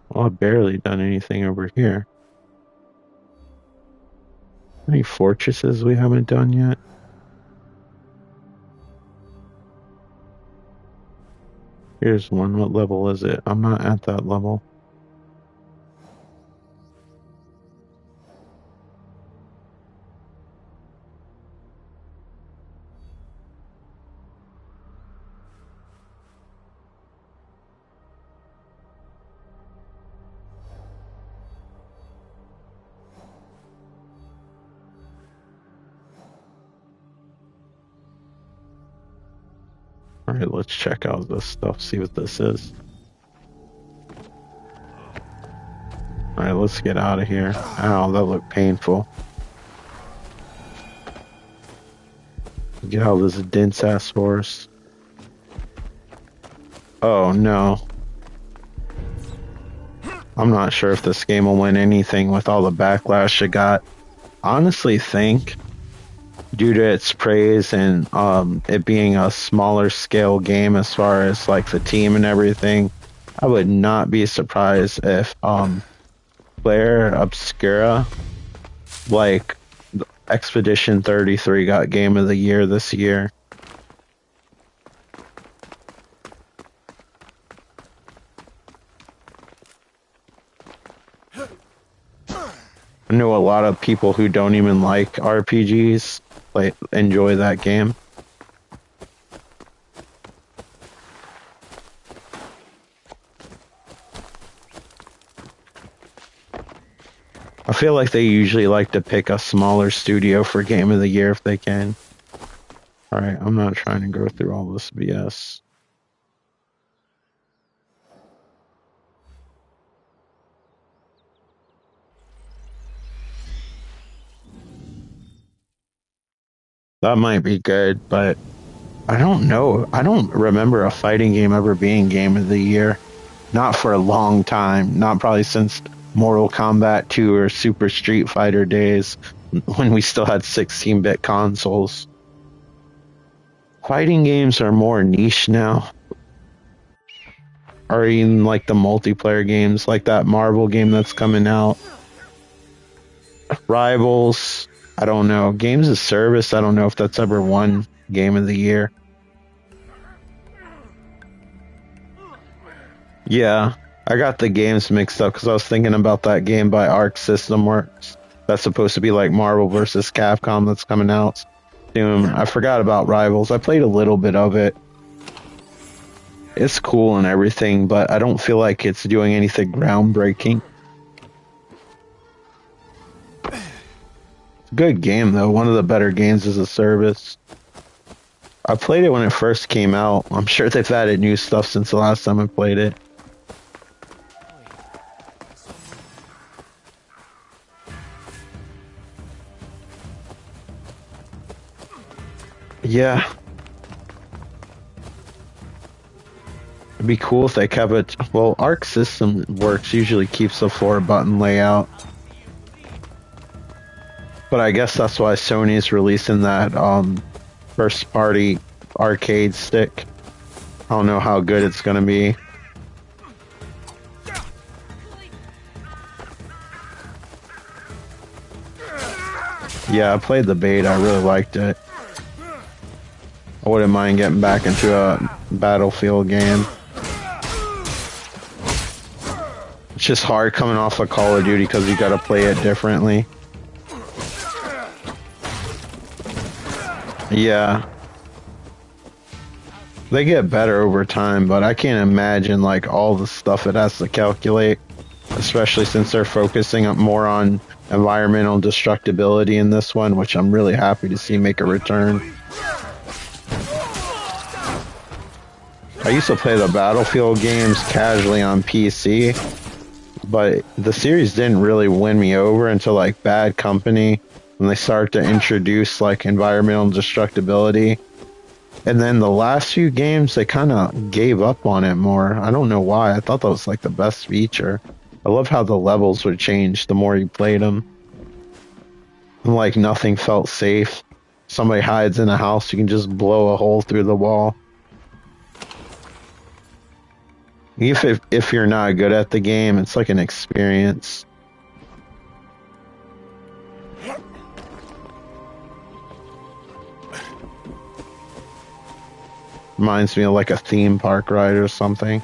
S3: Well, I've barely done anything over here. Any fortresses we haven't done yet? Here's one. What level is it? I'm not at that level. Alright, let's check out this stuff, see what this is. let's get out of here. Ow, that looked painful. Get out of this dense ass forest. Oh no. I'm not sure if this game will win anything with all the backlash it got. I honestly think, due to its praise and it being a smaller scale game as far as like the team and everything, I would not be surprised if Player Obscura, like Expedition 33, got Game of the Year this year. I know a lot of people who don't even like RPGs enjoy that game. I feel like they usually like to pick a smaller studio for Game of the Year if they can. Alright, I'm not trying to go through all this BS. That might be good, but I don't know. I don't remember a fighting game ever being Game of the Year. Not for a long time. Not probably since Mortal Kombat 2 or Super Street Fighter days when we still had 16-bit consoles. Fighting games are more niche now. Or even like the multiplayer games, like that Marvel game that's coming out. Rivals, I don't know. Games as Service, I don't know if that's ever won Game of the Year. Yeah, I got the games mixed up because I was thinking about that game by Arc System Works. That's supposed to be like Marvel vs. Capcom that's coming out soon. I forgot about Rivals. I played a little bit of it. It's cool and everything, but I don't feel like it's doing anything groundbreaking. Good game though, one of the better games as a service. I played it when it first came out. I'm sure they've added new stuff since the last time I played it. Yeah. It'd be cool if they kept it. Well, Arc System Works usually keeps the 4-button layout. But I guess that's why Sony's releasing that first party arcade stick. I don't know how good it's gonna be. Yeah, I played the beta, I really liked it. I wouldn't mind getting back into a Battlefield game. It's just hard coming off of Call of Duty because you gotta play it differently. Yeah. They get better over time, but I can't imagine like all the stuff it has to calculate, especially since they're focusing more on environmental destructibility in this one, which I'm really happy to see make a return. I used to play the Battlefield games casually on PC, but the series didn't really win me over until like Bad Company, when they started to introduce like environmental destructibility. And then the last few games, they kind of gave up on it more. I don't know why. I thought that was like the best feature. I love how the levels would change the more you played them. And like nothing felt safe. Somebody hides in a house, you can just blow a hole through the wall. If you're not good at the game, it's like an experience. Reminds me of like a theme park ride or something.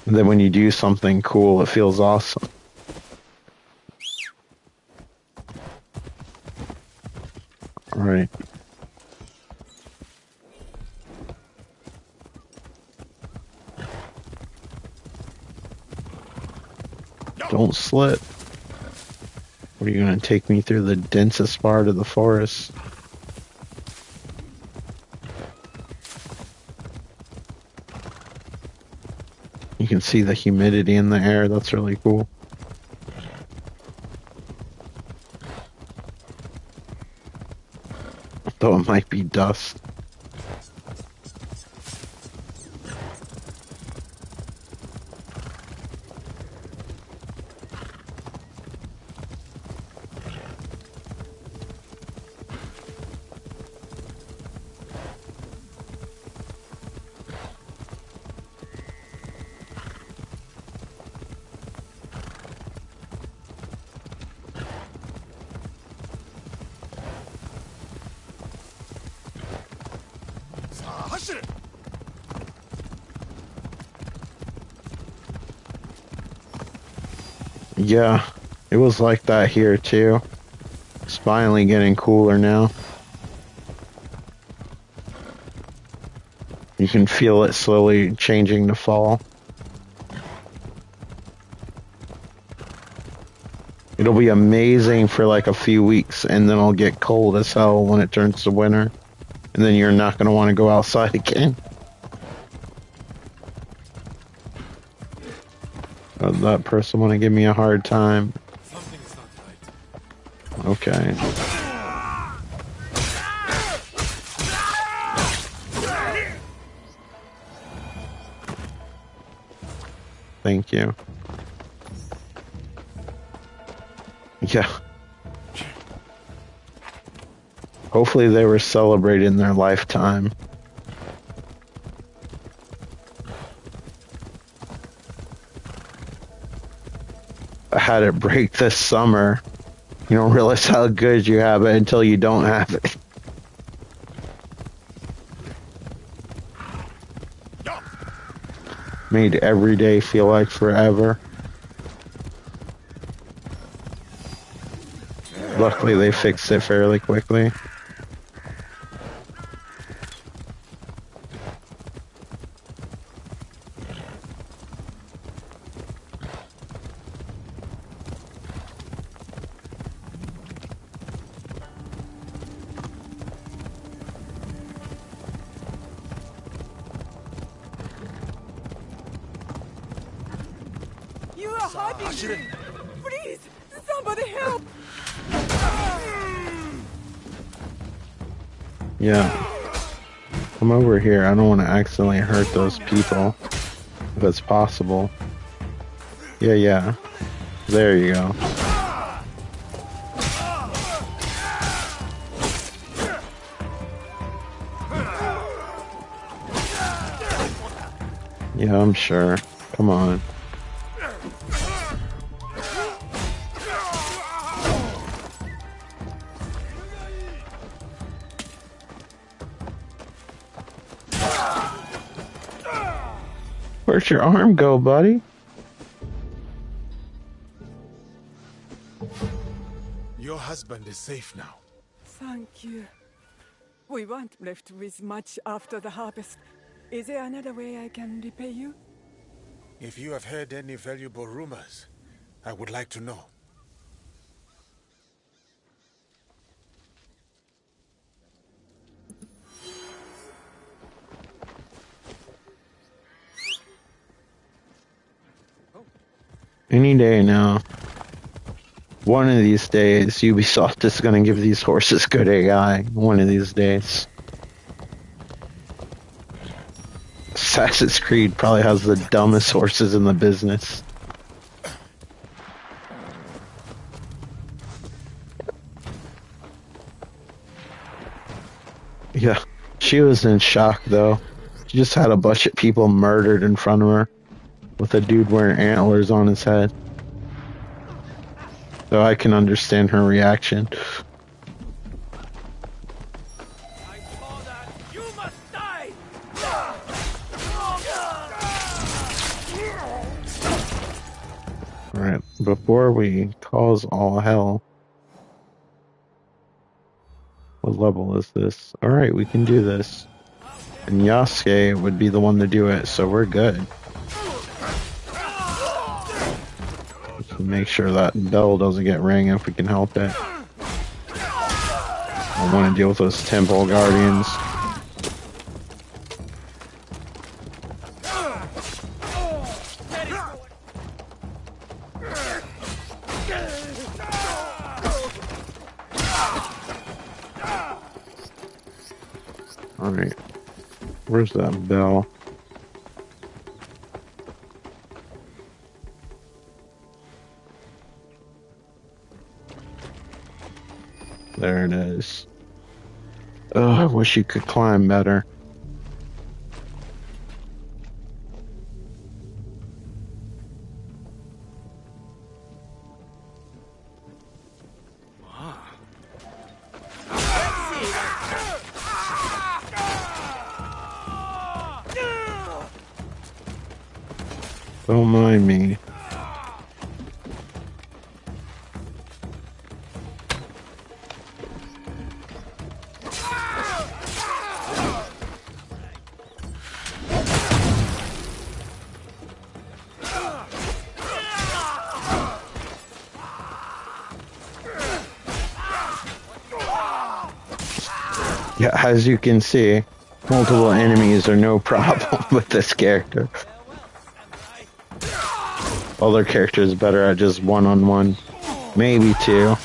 S3: And then when you do something cool, it feels awesome. Alright. Don't slip. What are you gonna take me through the densest part of the forest? You You can see the humidity in the air. That's really cool. Though it might be dust. Yeah, it was like that here too. It's finally getting cooler now. You can feel it slowly changing to fall. It'll be amazing for like a few weeks, and then it'll get cold as hell when it turns to winter. And then you're not going to want to go outside again. That person want to give me a hard time.
S5: Something's not right.
S3: Okay. Thank you. Yeah. Hopefully they were celebrating their lifetime. I had it break this summer. You don't realize how good you have it until you don't have it. Made every day feel like forever. Luckily they fixed it fairly quickly.
S1: You are hurting me! Please! Somebody help!
S3: Yeah. Come over here. I don't want to accidentally hurt those people. If it's possible. Yeah. There you go. Yeah, I'm sure. Come on. Where'd your arm go, buddy?
S4: Your husband is safe now.
S1: Thank you. We weren't left with much after the harvest. Is there another way I can repay you?
S4: If you have heard any valuable rumors, I would like to know.
S3: Any day now. One of these days, Ubisoft is going to give these horses good AI. One of these days. Assassin's Creed probably has the dumbest horses in the business. Yeah, she was in shock though. She just had a bunch of people murdered in front of her with a dude wearing antlers on his head. So I can understand her reaction.
S5: I saw that. You must die!
S3: Alright, before we cause all hell. What level is this? Alright, we can do this. And Yasuke would be the one to do it, so we're good. Make sure that bell doesn't get rang if we can help it. I want to deal with those temple guardians. Alright. Where's that bell? There it is. Oh, I wish you could climb better. Don't mind me. Yeah, as you can see, multiple enemies are no problem with this character. Other characters better at just one-on-one, maybe two.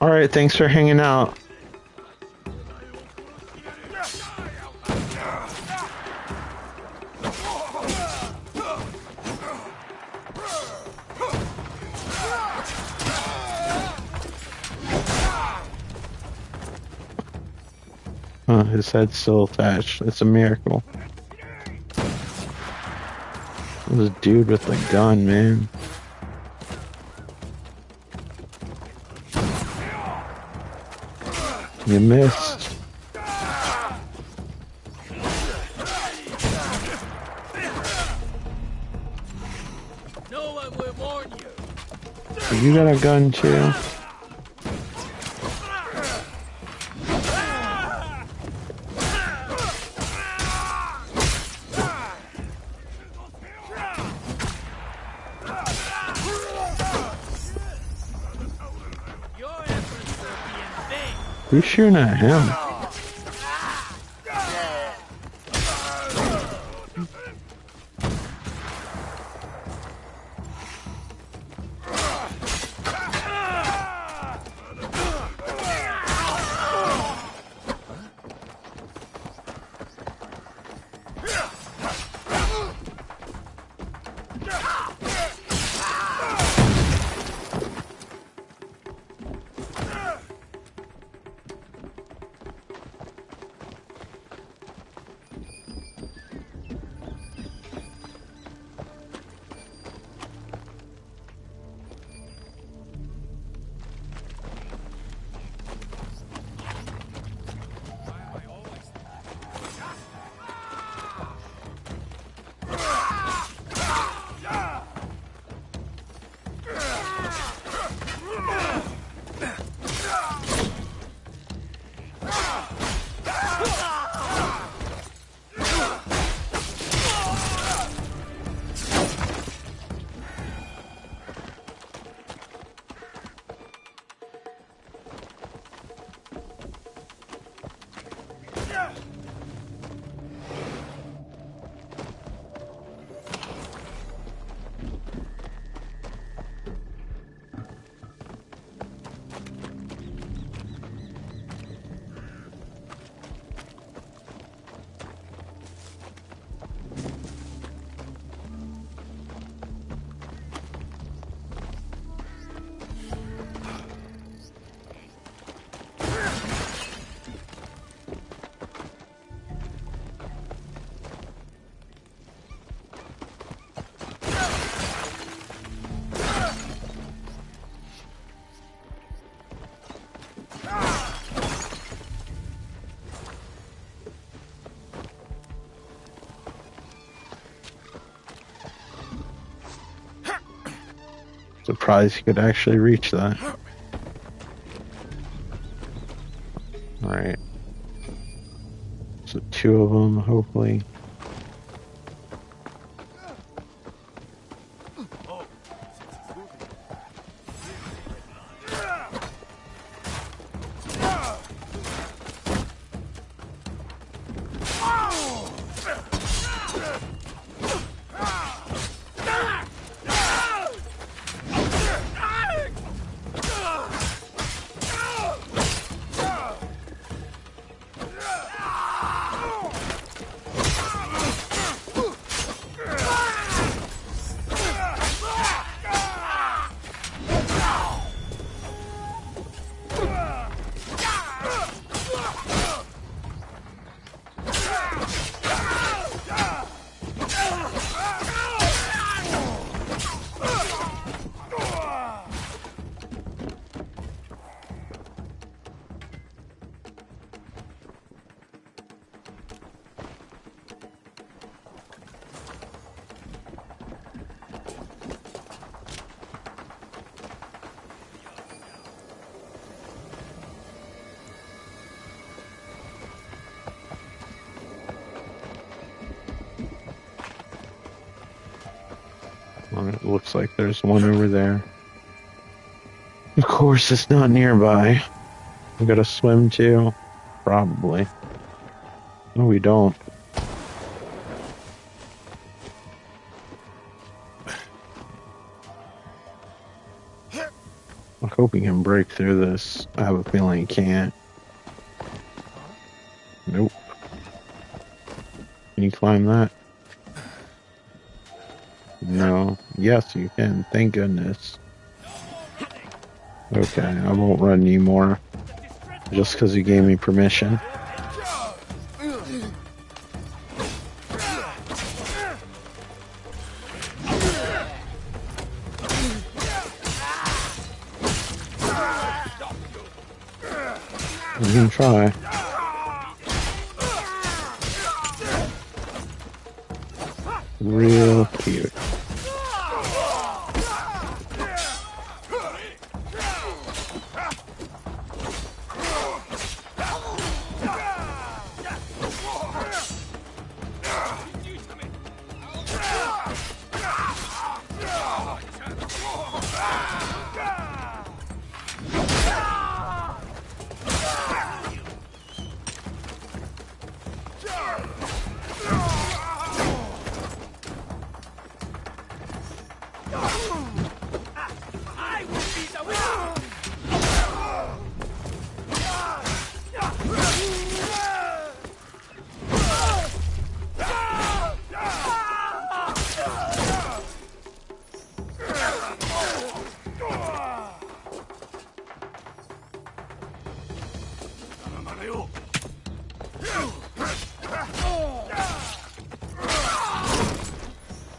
S3: Alright, thanks for hanging out. His head's still attached. It's a miracle. This dude with the gun, man. You missed.
S5: No one will warn you.
S3: You got a gun too? Who's shooting at him? Surprised you could actually reach that. Alright. So two of them, hopefully. It looks like there's one over there. Of course, it's not nearby. We gotta swim too. Probably. No, we don't. I hope he can break through this. I have a feeling he can't. Nope. Can you climb that? No. Yes, you can. Thank goodness. Okay, I won't run anymore. Just because you gave me permission. You can try. Real cute.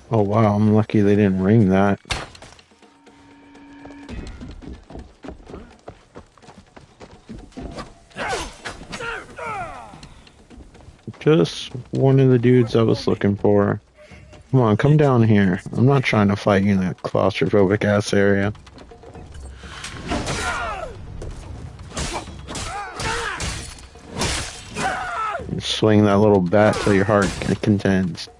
S3: Oh wow, I'm lucky they didn't ring that. Just one of the dudes I was looking for. Come on, come down here. I'm not trying to fight you in that claustrophobic ass area. Swing that little bat till your heart contends.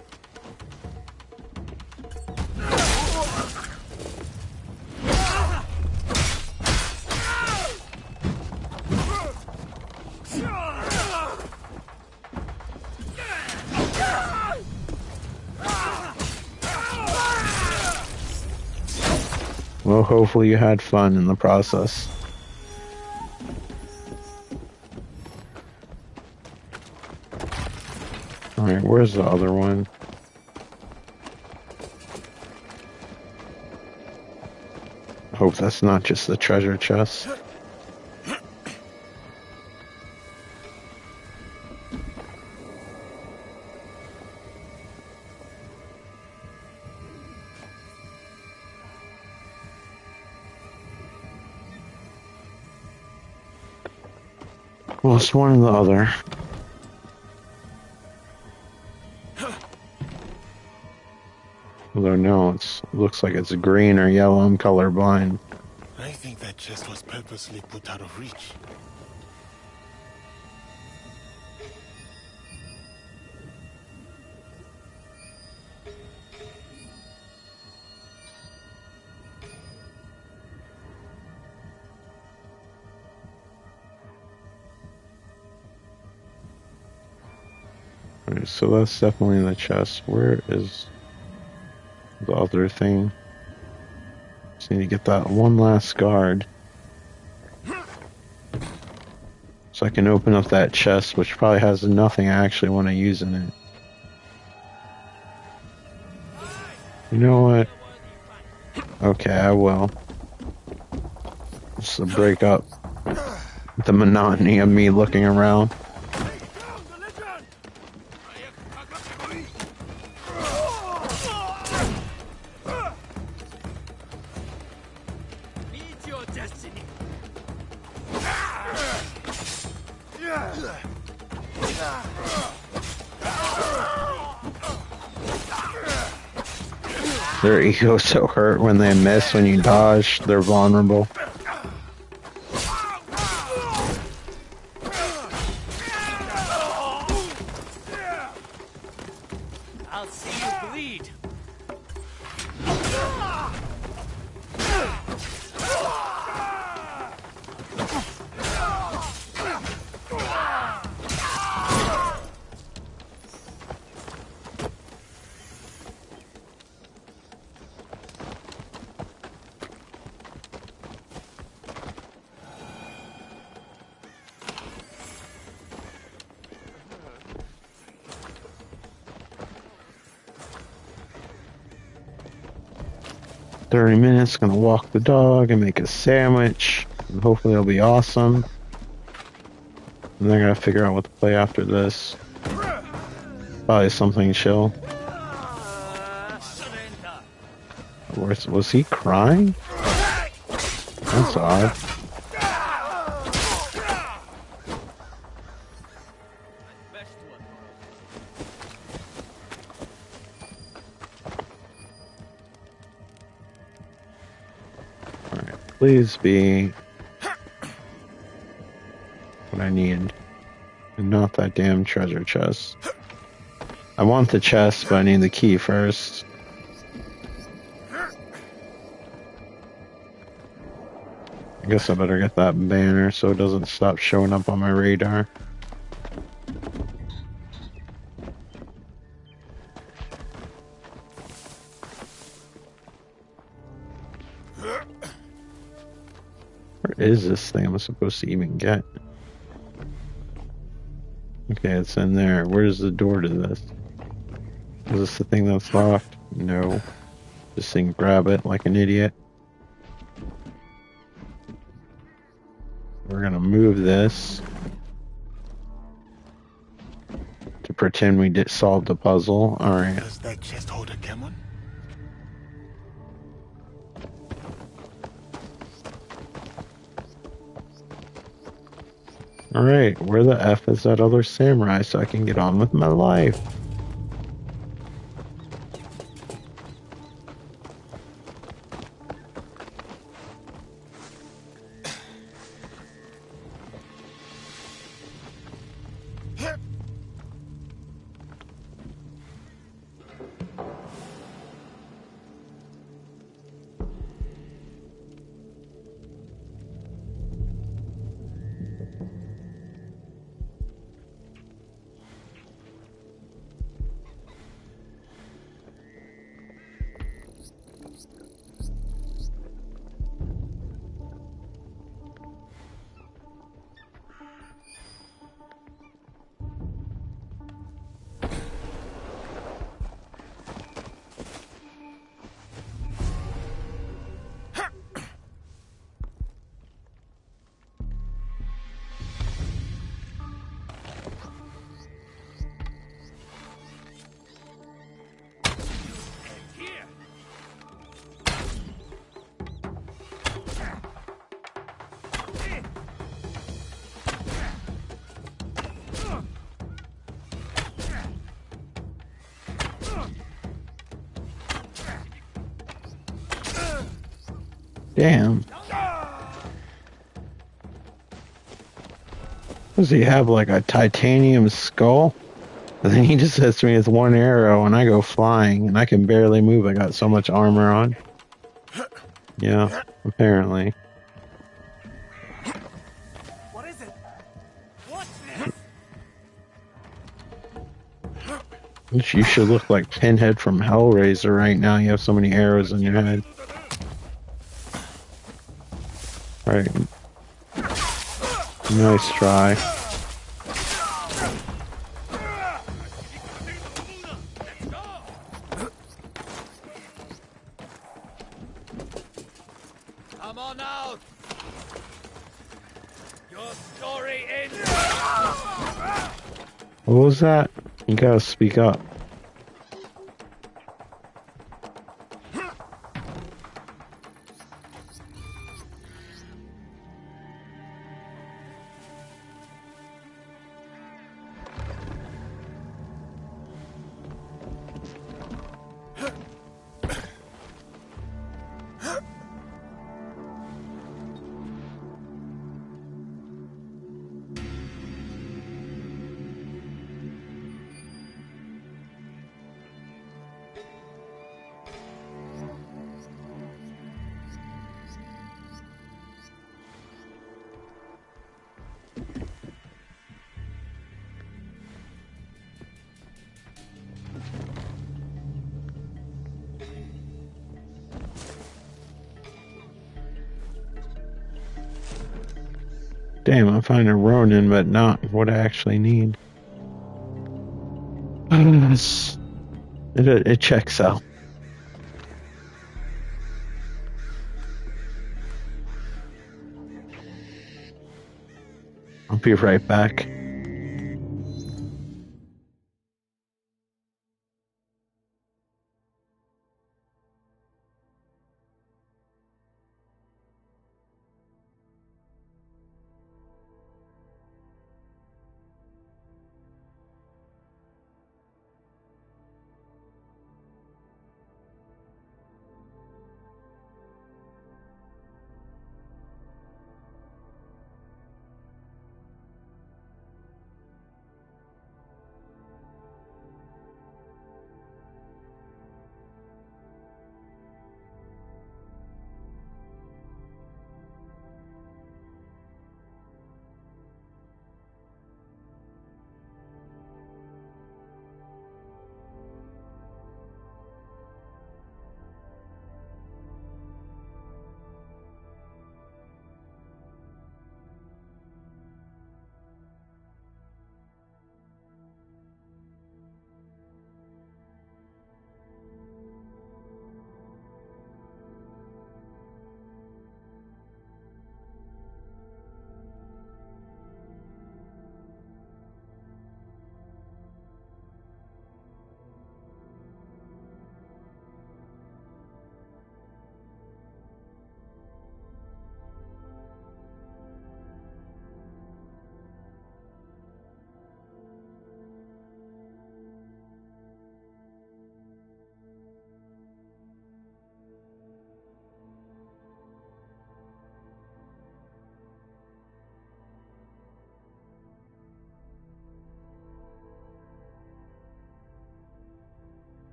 S3: Well, hopefully you had fun in the process. Alright, where's the other one? I hope that's not just the treasure chest. Well, it's one or the other. Although no, it looks like it's green or yellow. I'm colorblind.
S4: I think that chest was purposely put out of reach.
S3: Alright, so that's definitely the chest. Where is the other thing? Just need to get that one last guard. So I can open up that chest, which probably has nothing I actually want to use in it. You know what? Okay, I will. Just to break up the monotony of me looking around. Their ego's so hurt when they miss, when you dodge, they're vulnerable.
S8: I'll see you bleed.
S3: 30 minutes, gonna walk the dog and make a sandwich. And hopefully it'll be awesome. And then I gotta figure out what to play after this. Probably something chill. Was he crying? That's odd. Alright, please be what I need. And not that damn treasure chest. I want the chest, but I need the key first. I guess I better get that banner so it doesn't stop showing up on my radar. Where is this thing I'm supposed to even get? Okay, it's in there. Where's the door to this? Is this the thing that's locked? No. Just thing, grab it like an idiot. We're gonna move this to pretend we did solve the puzzle. Alright.
S4: Does that chest hold a Kemon?
S3: Alright, where the F is that other samurai so I can get on with my life? Damn. Does he have like a titanium skull? And then he just hits me with one arrow and I go flying and I can barely move. I got so much armor on. Yeah, apparently.
S8: What is it? What's this?
S3: You should look like Pinhead from Hellraiser right now. You have so many arrows in your head. Alright. Nice try.
S5: Come on out! Your story ends.
S3: What was that? You gotta speak up. Damn, I'm finding Ronin, but not what I actually need. It checks out. I'll be right back.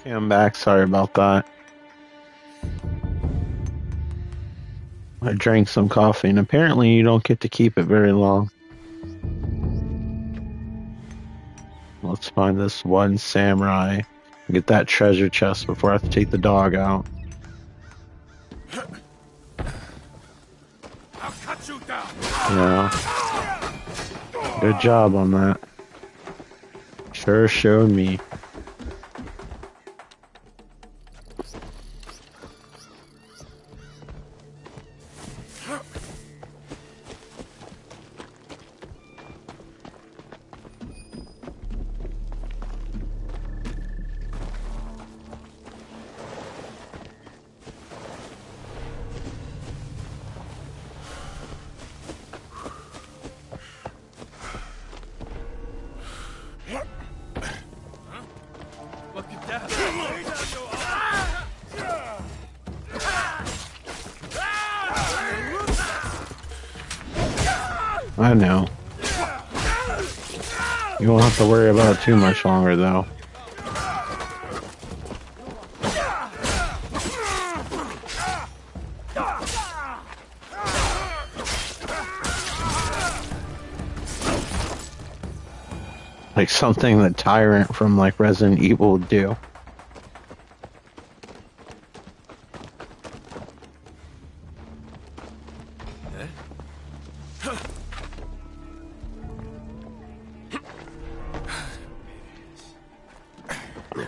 S3: Okay, I'm back. Sorry about that. I drank some coffee, and apparently you don't get to keep it very long. Let's find this one samurai and get that treasure chest before I have to take the dog out.
S5: I'll cut you down.
S3: Yeah. Good job on that. Sure showed me.
S5: Look at that.
S3: I know. You won't have to worry about it too much longer, though. Like something that Tyrant from like Resident Evil would do.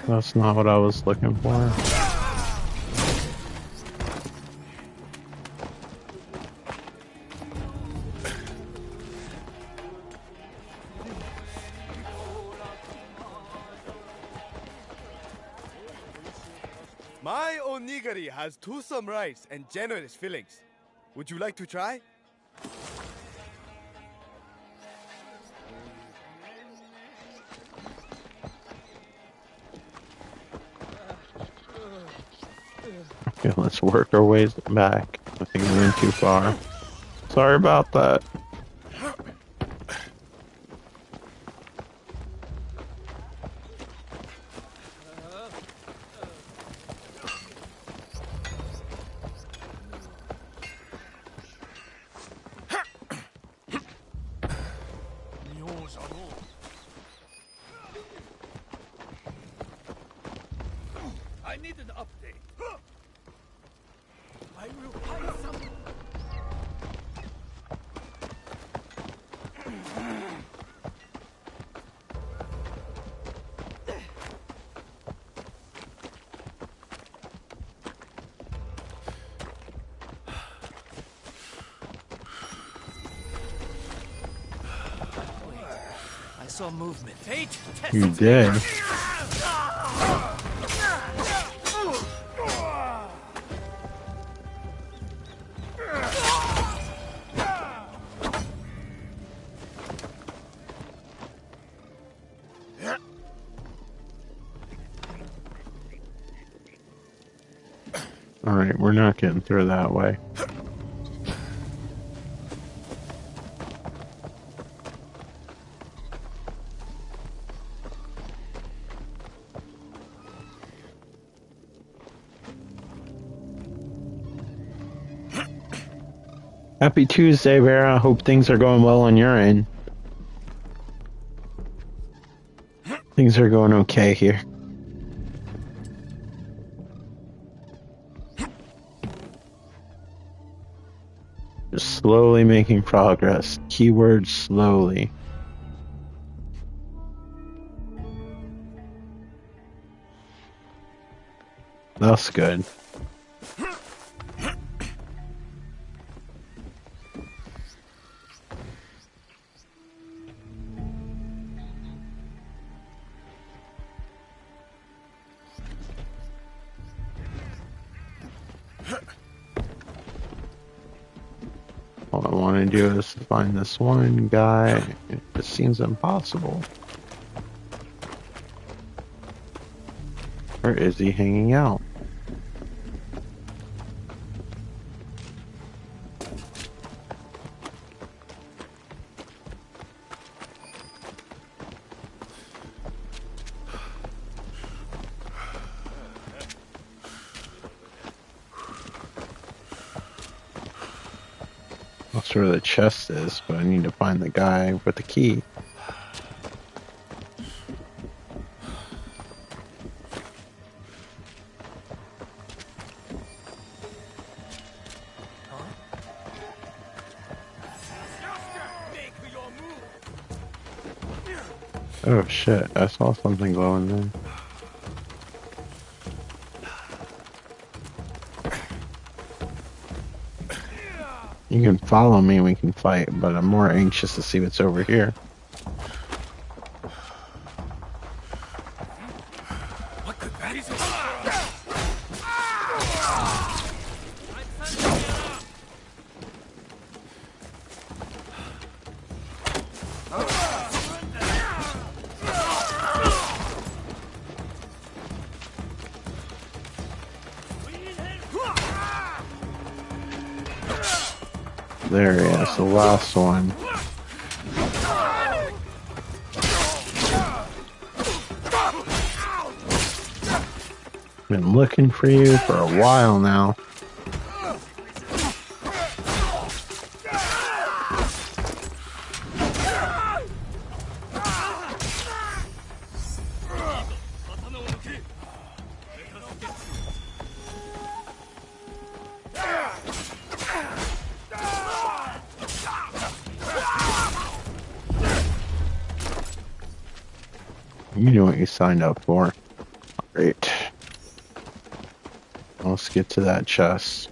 S3: That's not what I was looking for.
S10: My onigiri has toothsome rice and generous fillings. Would you like to try?
S3: Okay, let's work our ways back. I think we went too far. Sorry about that.
S5: I need an update.
S8: I saw movement. Fate,
S3: You did. Alright, we're not getting through that way. Happy Tuesday, Vera. Hope things are going well on your end. Things are going okay here. Just slowly making progress. Keyword slowly. That's good. All I want to do is find this one guy. It just seems impossible. Where is he hanging out? That's where the chest is, but I need to find the guy with the key. Oh shit, I saw something glowing there. You can follow me, we can fight, but I'm more anxious to see what's over here.
S8: What could that be?
S3: There he is, the last one. Been looking for you for a while now. You know what you signed up for. Great. Let's get to that chest.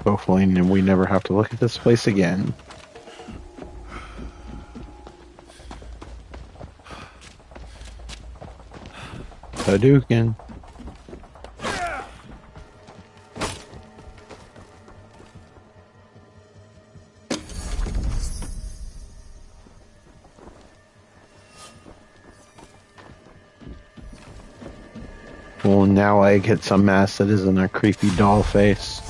S3: Hopefully we never have to look at this place again. Hadouken. Well, now I get some mask that isn't a creepy doll face.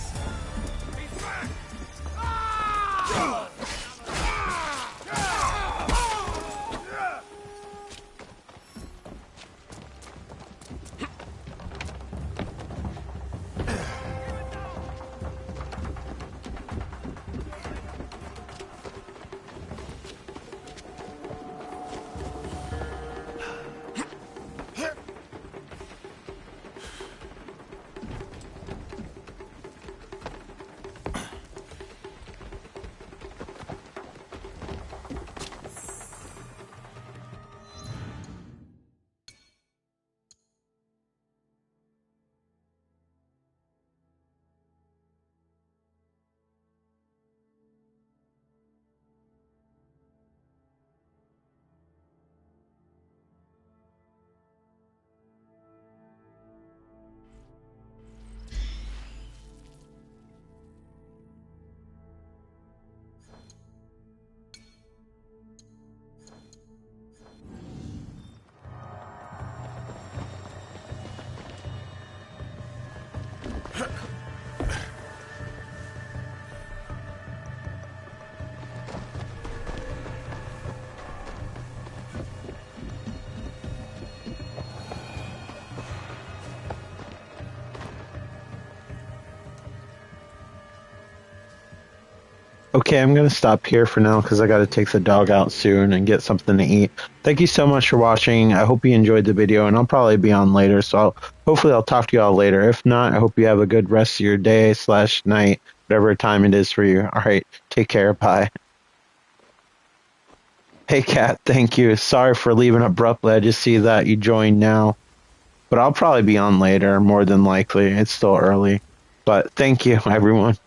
S3: Okay, I'm going to stop here for now because I got to take the dog out soon and get something to eat. Thank you so much for watching. I hope you enjoyed the video, and I'll probably be on later, so hopefully I'll talk to you all later. If not, I hope you have a good rest of your day / night, whatever time it is for you. All right, take care. Bye. Hey, Kat, thank you. Sorry for leaving abruptly. I just see that you joined now. But I'll probably be on later, more than likely. It's still early. But thank you, everyone.